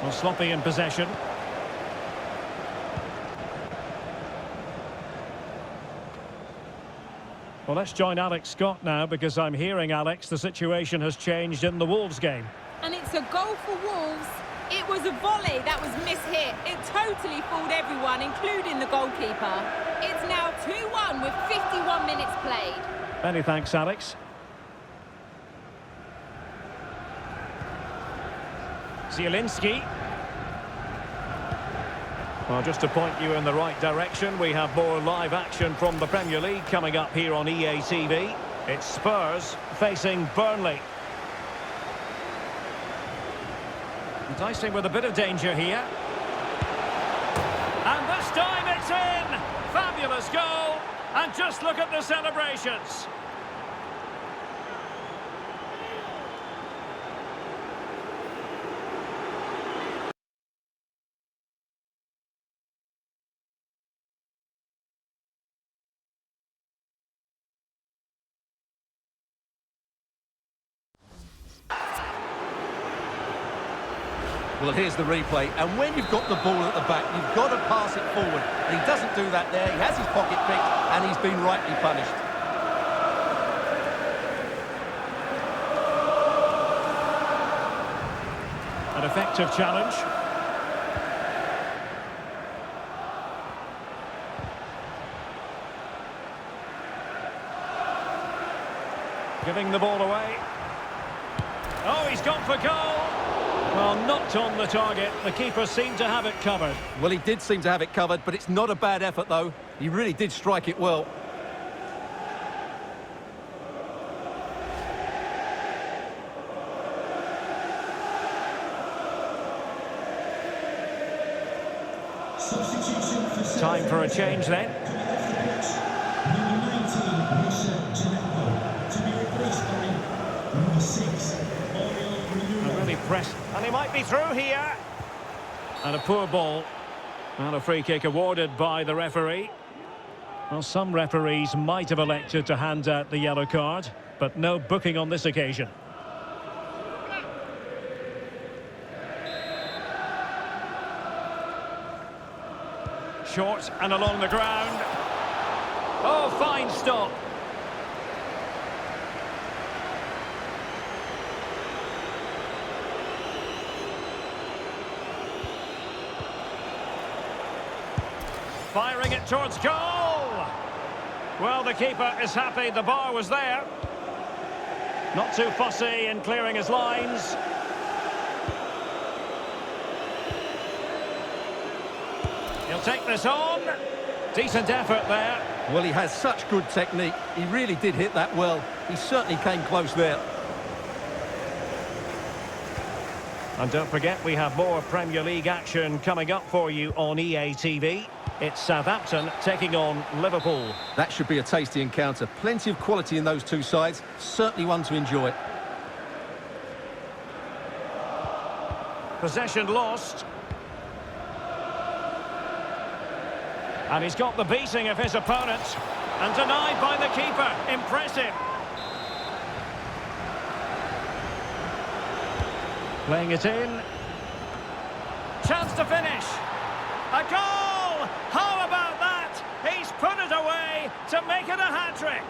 Well, sloppy in possession. Well, let's join Alex Scott now, because I'm hearing, Alex, the situation has changed in the Wolves game. And it's a goal for Wolves. It was a volley that was mishit. It totally fooled everyone, including the goalkeeper. It's now 2-1 with 51 minutes played. Many thanks, Alex. Zielinski. Well, just to point you in the right direction, we have more live action from the Premier League coming up here on EA TV. It's Spurs facing Burnley. Enticing with a bit of danger here. And this time it's in! Fabulous goal! And just look at the celebrations. Well, here's the replay, and when you've got the ball at the back, you've got to pass it forward. And he doesn't do that there. He has his pocket picked, and he's been rightly punished. An effective challenge. Giving the ball away. Oh, he's gone for goal. Well, not on the target. The keeper seemed to have it covered. Well, he did seem to have it covered, but it's not a bad effort, though. He really did strike it well. Substitution for Time for a change then. Number 19, Misha Janello, to be replaced by number 6, And really pressed. And he might be through here. And a poor ball. And a free kick awarded by the referee. Well, some referees might have elected to hand out the yellow card, but no booking on this occasion. Short and along the ground. Oh, fine stop. Firing it towards goal. Well, the keeper is happy the bar was there. Not too fussy in clearing his lines. He'll take this on. Decent effort there. Well, he has such good technique. He really did hit that well. He certainly came close there. And don't forget, we have more Premier League action coming up for you on EA TV. It's Southampton taking on Liverpool. That should be a tasty encounter. Plenty of quality in those two sides. Certainly one to enjoy. Possession lost. And he's got the beating of his opponent. And denied by the keeper. Impressive. Playing it in. Chance to finish. A goal! How about that? He's put it away to make it a hat-trick.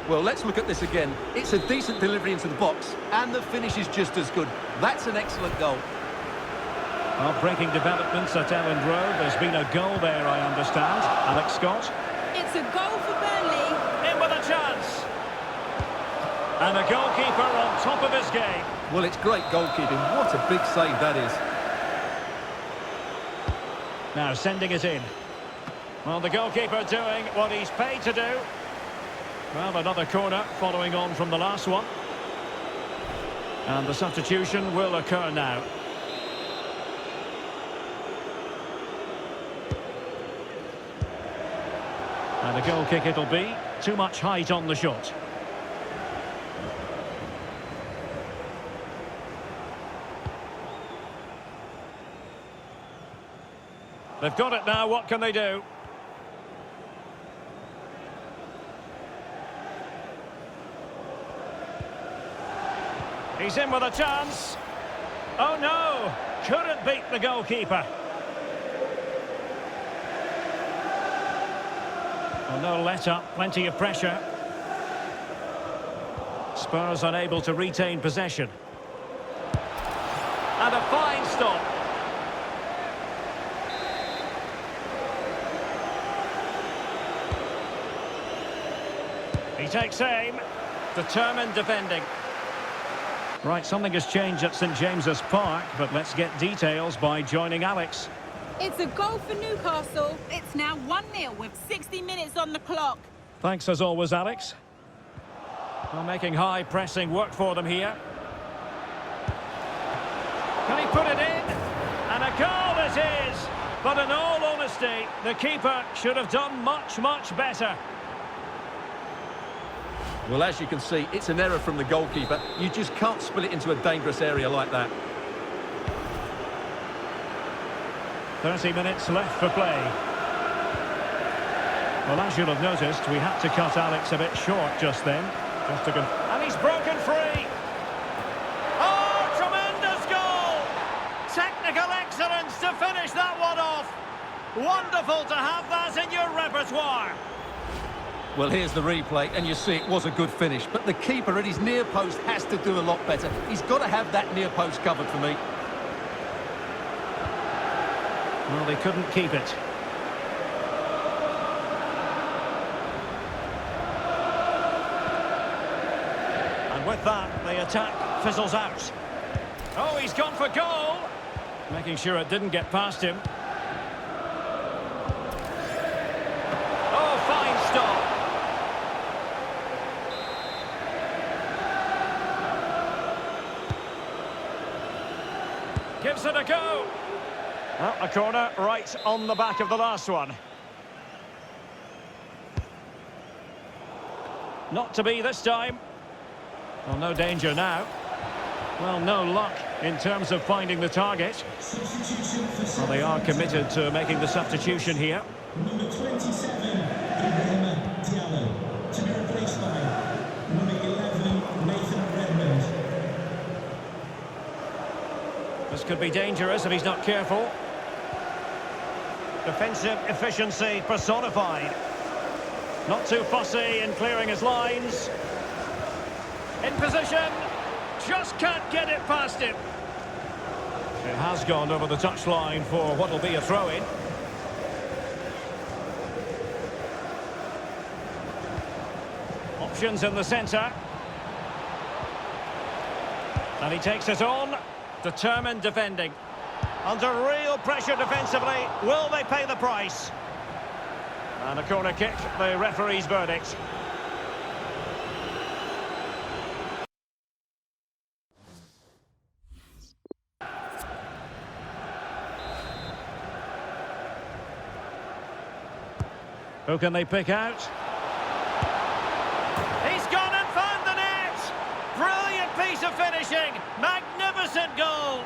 Well, let's look at this again. It's a decent delivery into the box, and the finish is just as good. That's an excellent goal. Well, breaking developments at Elland Road. There's been a goal there, I understand. Alex Scott. It's a goal for Burnley. In with a chance. And the goalkeeper on top of his game. Well, it's great goalkeeping. What a big save that is. Now sending it in. Well, the goalkeeper doing what he's paid to do. Well, another corner following on from the last one. And the substitution will occur now. And a goal kick it'll be. Too much height on the shot. They've got it now, what can they do? He's in with a chance. Oh no, couldn't beat the goalkeeper. Well, no let-up, plenty of pressure. Spurs unable to retain possession. And a fine stop. He takes aim. Determined defending. Right, something has changed at St James's Park, but let's get details by joining Alex. It's a goal for Newcastle. It's now 1-0 with 60 minutes on the clock. Thanks as always, Alex. Well, making high pressing work for them here. Can he put it in? And a goal it is! But in all honesty, the keeper should have done much, much better. Well, as you can see, it's an error from the goalkeeper. You just can't spill it into a dangerous area like that. 30 minutes left for play. Well, as you'll have noticed, we had to cut Alex a bit short just then. And he's broken free. technical excellence to finish that one off. Wonderful to have that in your repertoire. Well, here's the replay, and you see it was a good finish, but the keeper at his near post has to do a lot better. He's got to have that near post covered for me. Well, they couldn't keep it. And with that, the attack fizzles out. Oh, he's gone for goal. Making sure it didn't get past him. Oh, fine stop. Gives it a go. Well, a corner right on the back of the last one. Not to be this time. Well, no danger now. Well, no luck in terms of finding the target. Well, they are committed to making the substitution here. Number 27, Ibrahim Diallo. To be replaced by number 11, Nathan Redmond. This could be dangerous if he's not careful. Defensive efficiency personified. Not too fussy in clearing his lines. In position. Just can't get it past him. It has gone over the touchline for what will be a throw-in. Options in the centre. And he takes it on. Determined defending. Under real pressure defensively. Will they pay the price? And a corner kick, the referee's verdict. Who can they pick out? He's gone and found the net! Brilliant piece of finishing! Magnificent goal!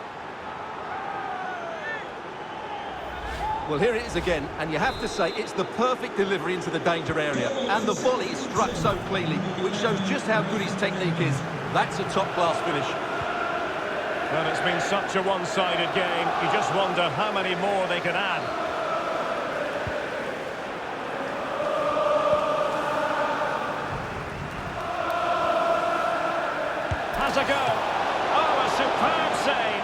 Well, here it is again, and you have to say it's the perfect delivery into the danger area. And the volley is struck so cleanly, which shows just how good his technique is. That's a top-class finish. Well, it's been such a one-sided game. You just wonder how many more they can add. Has a go. Oh, a superb save.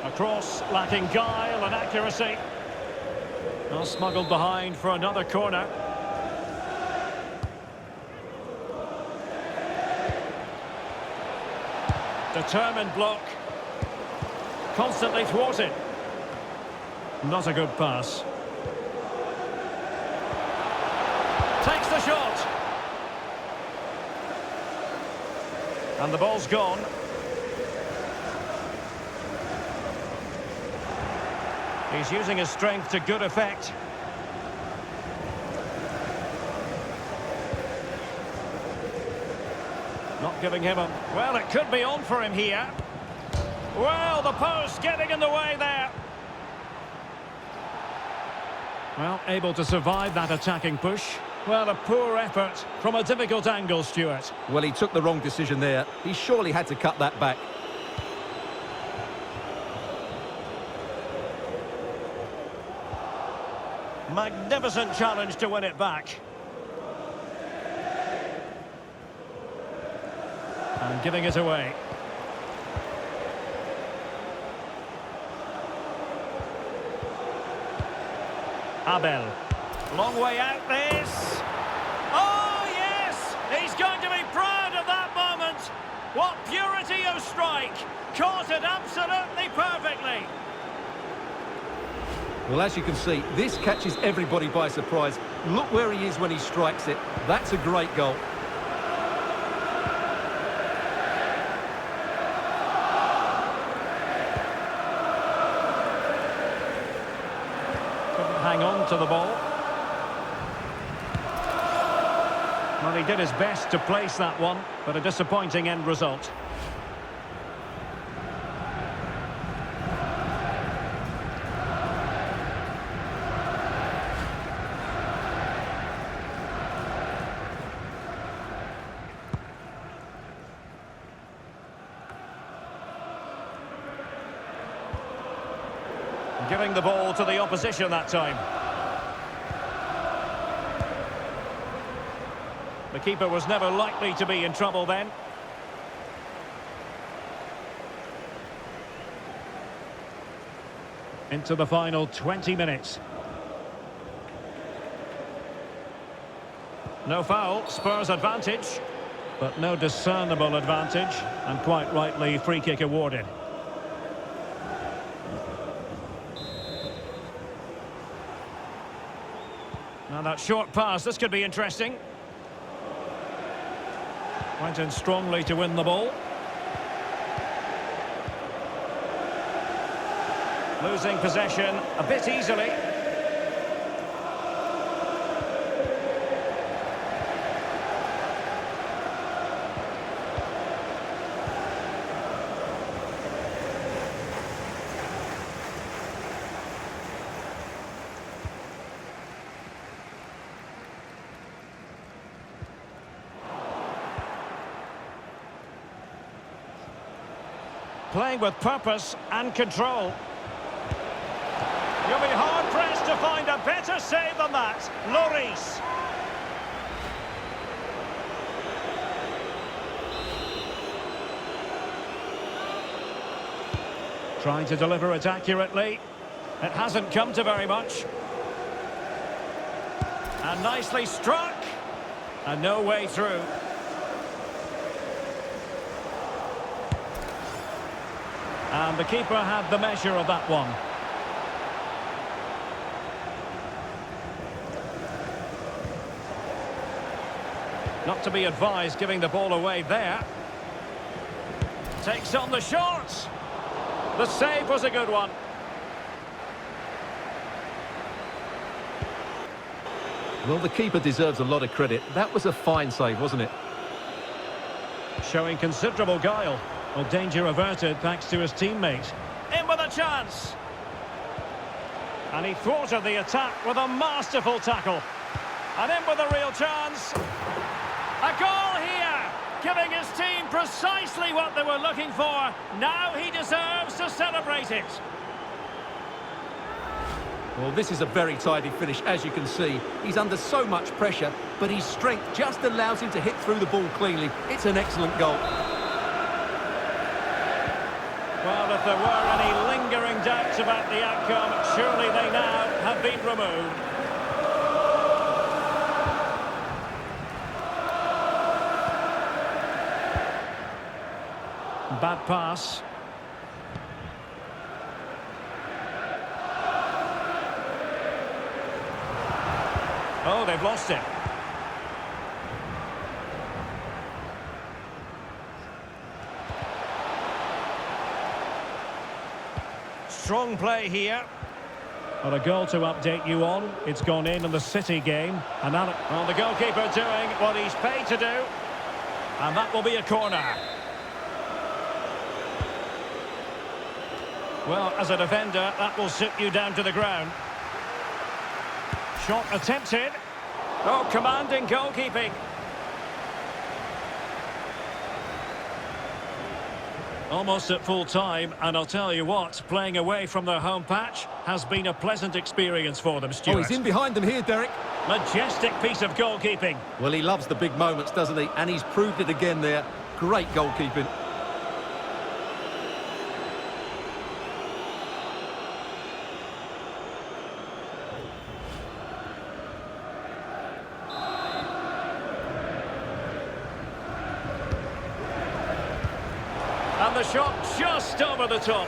A cross lacking guile and accuracy. Well, smuggled behind for another corner. Determined block. Constantly thwarted. Not a good pass. Takes the shot. And the ball's gone. He's using his strength to good effect. Not giving him a... Well, it could be on for him here. Well, the post getting in the way there. Well, able to survive that attacking push. Well, a poor effort from a difficult angle, Stuart. Well, he took the wrong decision there. He surely had to cut that back. Magnificent challenge to win it back. And giving it away. Abel. Long way out this. Oh, yes! He's going to be proud of that moment. What purity of strike. Caught it absolutely perfectly. Well, as you can see, this catches everybody by surprise. Look where he is when he strikes it. That's a great goal. Couldn't hang on to the ball. Well, he did his best to place that one, but a disappointing end result. Giving the ball to the opposition that time. The keeper was never likely to be in trouble then. Into the final 20 minutes. No foul, Spurs advantage, but no discernible advantage, and quite rightly free kick awarded. Now that short pass, this could be interesting. Went in strongly to win the ball. Losing possession a bit easily. Playing with purpose and control. You'll be hard-pressed to find a better save than that. Lloris. Trying to deliver it accurately. It hasn't come to very much. And nicely struck. And no way through. And the keeper had the measure of that one. Not to be advised giving the ball away there. Takes on the shot. The save was a good one. Well, the keeper deserves a lot of credit. That was a fine save, wasn't it? Showing considerable guile. Well, danger averted thanks to his teammate. In with a chance. And he thwarted the attack with a masterful tackle. And in with a real chance. A goal here, giving his team precisely what they were looking for. Now he deserves to celebrate it. Well, this is a very tidy finish, as you can see. He's under so much pressure, but his strength just allows him to hit through the ball cleanly. It's an excellent goal. Well, if there were any lingering doubts about the outcome, surely they now have been removed. Bad pass. Oh, they've lost it. Strong play here. Well, a goal to update you on. It's gone in the City game. And now, well, the goalkeeper doing what he's paid to do. And that will be a corner. Well, as a defender, that will sit you down to the ground. Shot attempted. Oh, commanding goalkeeping. Almost at full time, and I'll tell you what, playing away from their home patch has been a pleasant experience for them, Stuart. Oh, he's in behind them here, Derek. Majestic piece of goalkeeping. Well, he loves the big moments, doesn't he? And he's proved it again there. Great goalkeeping. And the shot just over the top.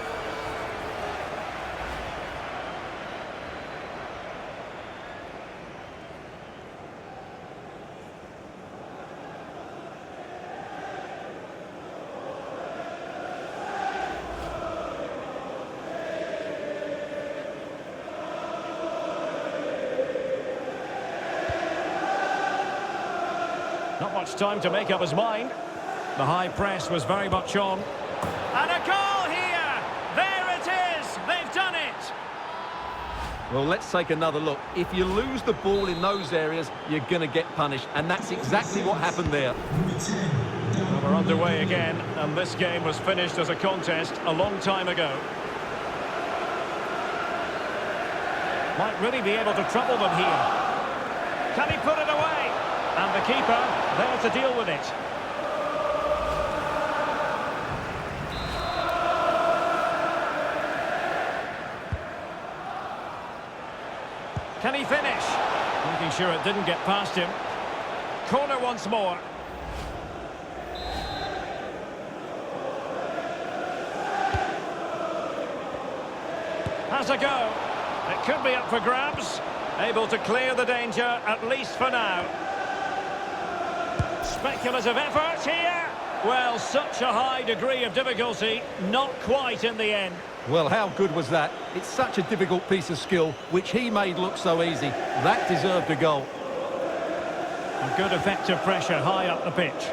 Not much time to make up his mind. The high press was very much on. And a goal here! There it is! They've done it! Well, let's take another look. If you lose the ball in those areas, you're going to get punished. And that's exactly what happened there. Well, we're underway again, and this game was finished as a contest a long time ago. Might really be able to trouble them here. Can he put it away? And the keeper there to deal with it. Can he finish? Making sure it didn't get past him. Corner once more. Has a go. It could be up for grabs. Able to clear the danger, at least for now. Speculative effort here. Well, such a high degree of difficulty, not quite in the end. Well, how good was that? It's such a difficult piece of skill, which he made look so easy. That deserved a goal. A good effective pressure high up the pitch.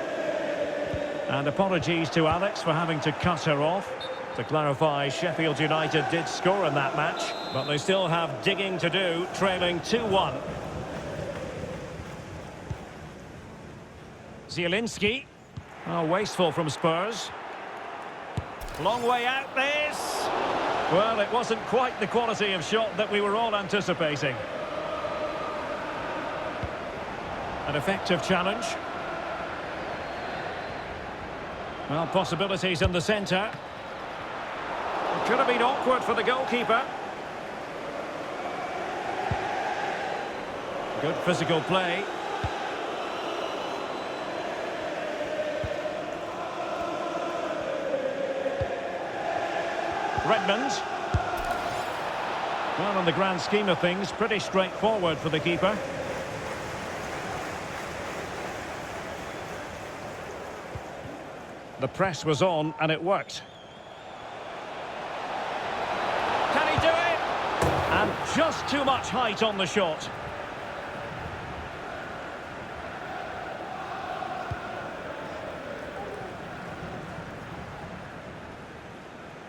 And apologies to Alex for having to cut her off. To clarify, Sheffield United did score in that match, but they still have digging to do, trailing 2-1. Zielinski. Oh, wasteful from Spurs. Long way out this. Well, it wasn't quite the quality of shot that we were all anticipating. An effective challenge. Well, possibilities in the centre. It could have been awkward for the goalkeeper. Good physical play. Redmond. Well, in the grand scheme of things, pretty straightforward for the keeper. The press was on and it worked. Can he do it? And just too much height on the shot.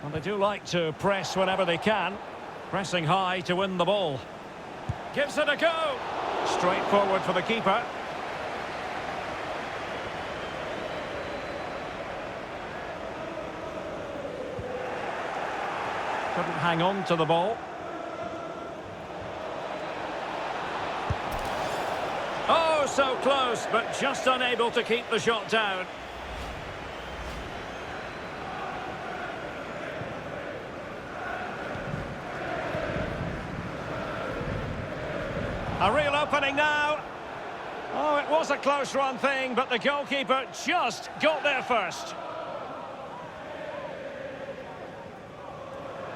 Well, they do like to press whenever they can. Pressing high to win the ball. Gives it a go. Straight forward for the keeper. Couldn't hang on to the ball. Oh, so close, but just unable to keep the shot down. A real opening now. Oh, it was a close run thing, but the goalkeeper just got there first.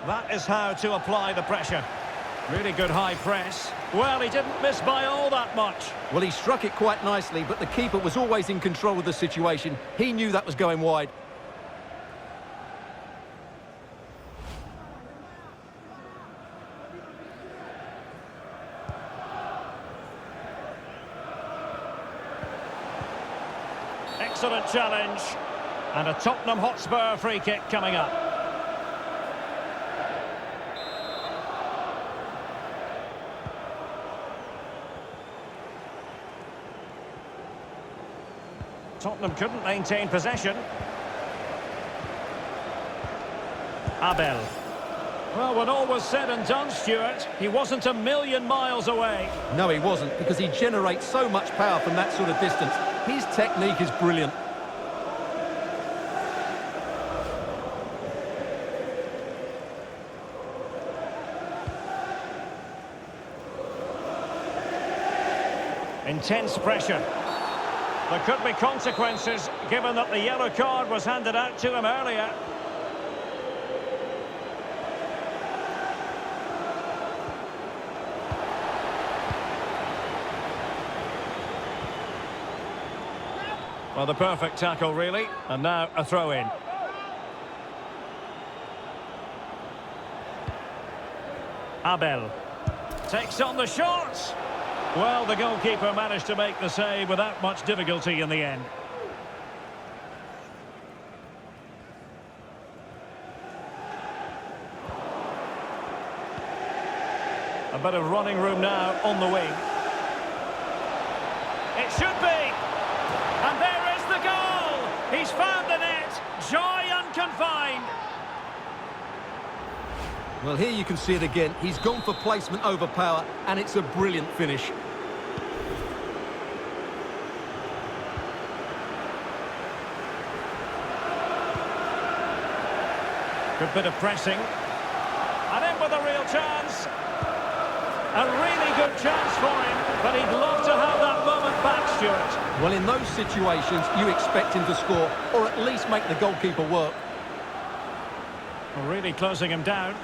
That is how to apply the pressure. Really good high press. Well, he didn't miss by all that much. Well, he struck it quite nicely, but the keeper was always in control of the situation. He knew that was going wide. Excellent challenge. And a Tottenham Hotspur free kick coming up. Tottenham couldn't maintain possession. Abel. Well, when all was said and done, Stuart, he wasn't a million miles away. No, he wasn't, because he generates so much power from that sort of distance. His technique is brilliant. Intense pressure. There could be consequences, given that the yellow card was handed out to him earlier. Well, the perfect tackle, really. And now a throw-in. Abel takes on the shot. Well, the goalkeeper managed to make the save without much difficulty in the end. A bit of running room now on the wing. It should be. And there is the goal. He's found the net. Joy unconfined. Well, here you can see it again. He's gone for placement over power, and it's a brilliant finish. Good bit of pressing. And in with a real chance. A really good chance for him, but he'd love to have that moment back, Stuart. Well, in those situations, you expect him to score, or at least make the goalkeeper work. Well, really closing him down.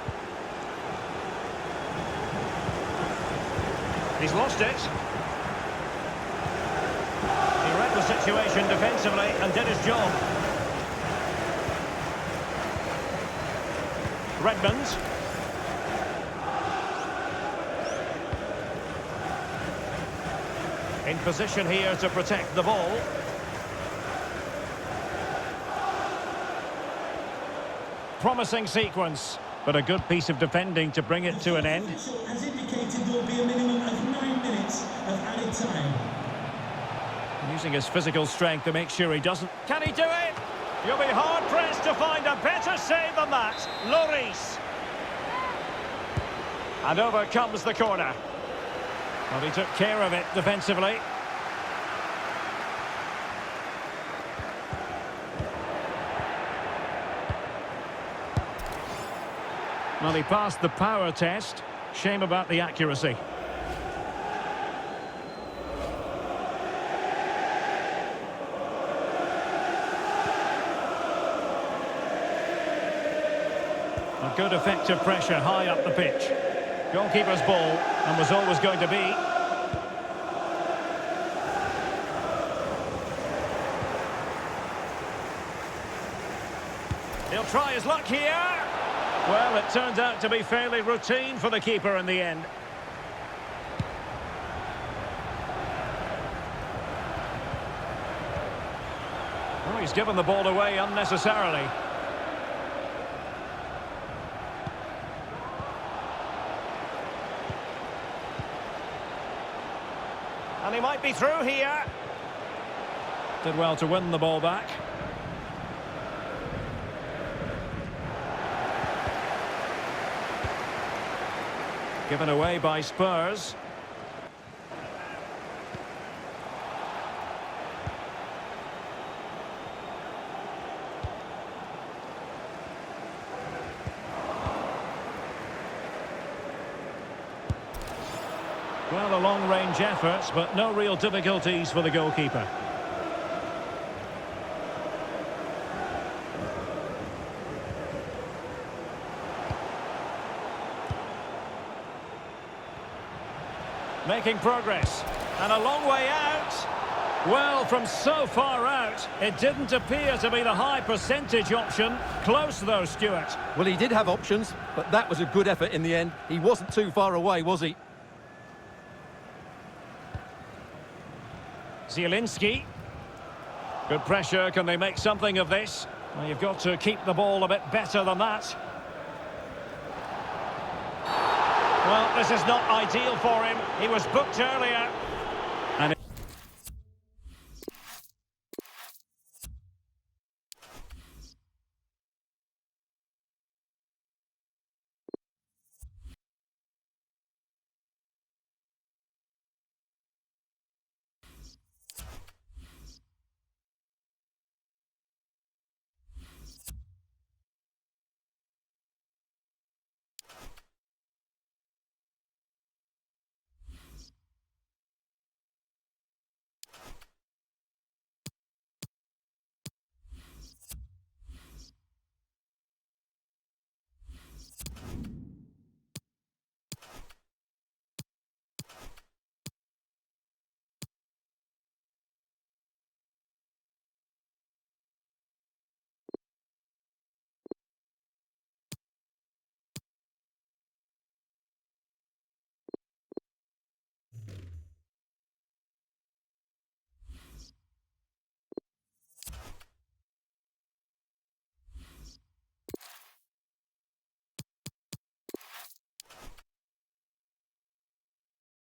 He's lost it. He read the situation defensively and did his job. Redmond. In position here to protect the ball. Promising sequence, but a good piece of defending to bring it to an end. As indicated, there will be a minimum of 9 minutes of added time. Using his physical strength to make sure he doesn't. Can he do it? You'll be hard-pressed to find a better save than that. Lloris. And over comes the corner. Well, he took care of it defensively. Well, he passed the power test. Shame about the accuracy. A good effective pressure high up the pitch. Goalkeeper's ball, and was always going to be. He'll try his luck here. Well, it turned out to be fairly routine for the keeper in the end. Oh, he's given the ball away unnecessarily. And he might be through here. Did well to win the ball back. Given away by Spurs. Well, a long-range efforts, but no real difficulties for the goalkeeper. Making progress, and a long way out. Well, from so far out, it didn't appear to be the high percentage option. Close though, Stuart. Well, he did have options, but that was a good effort in the end. He wasn't too far away, was he? Zielinski. Good pressure. Can they make something of this? Well, you've got to keep the ball a bit better than that. Well, this is not ideal for him. He was booked earlier.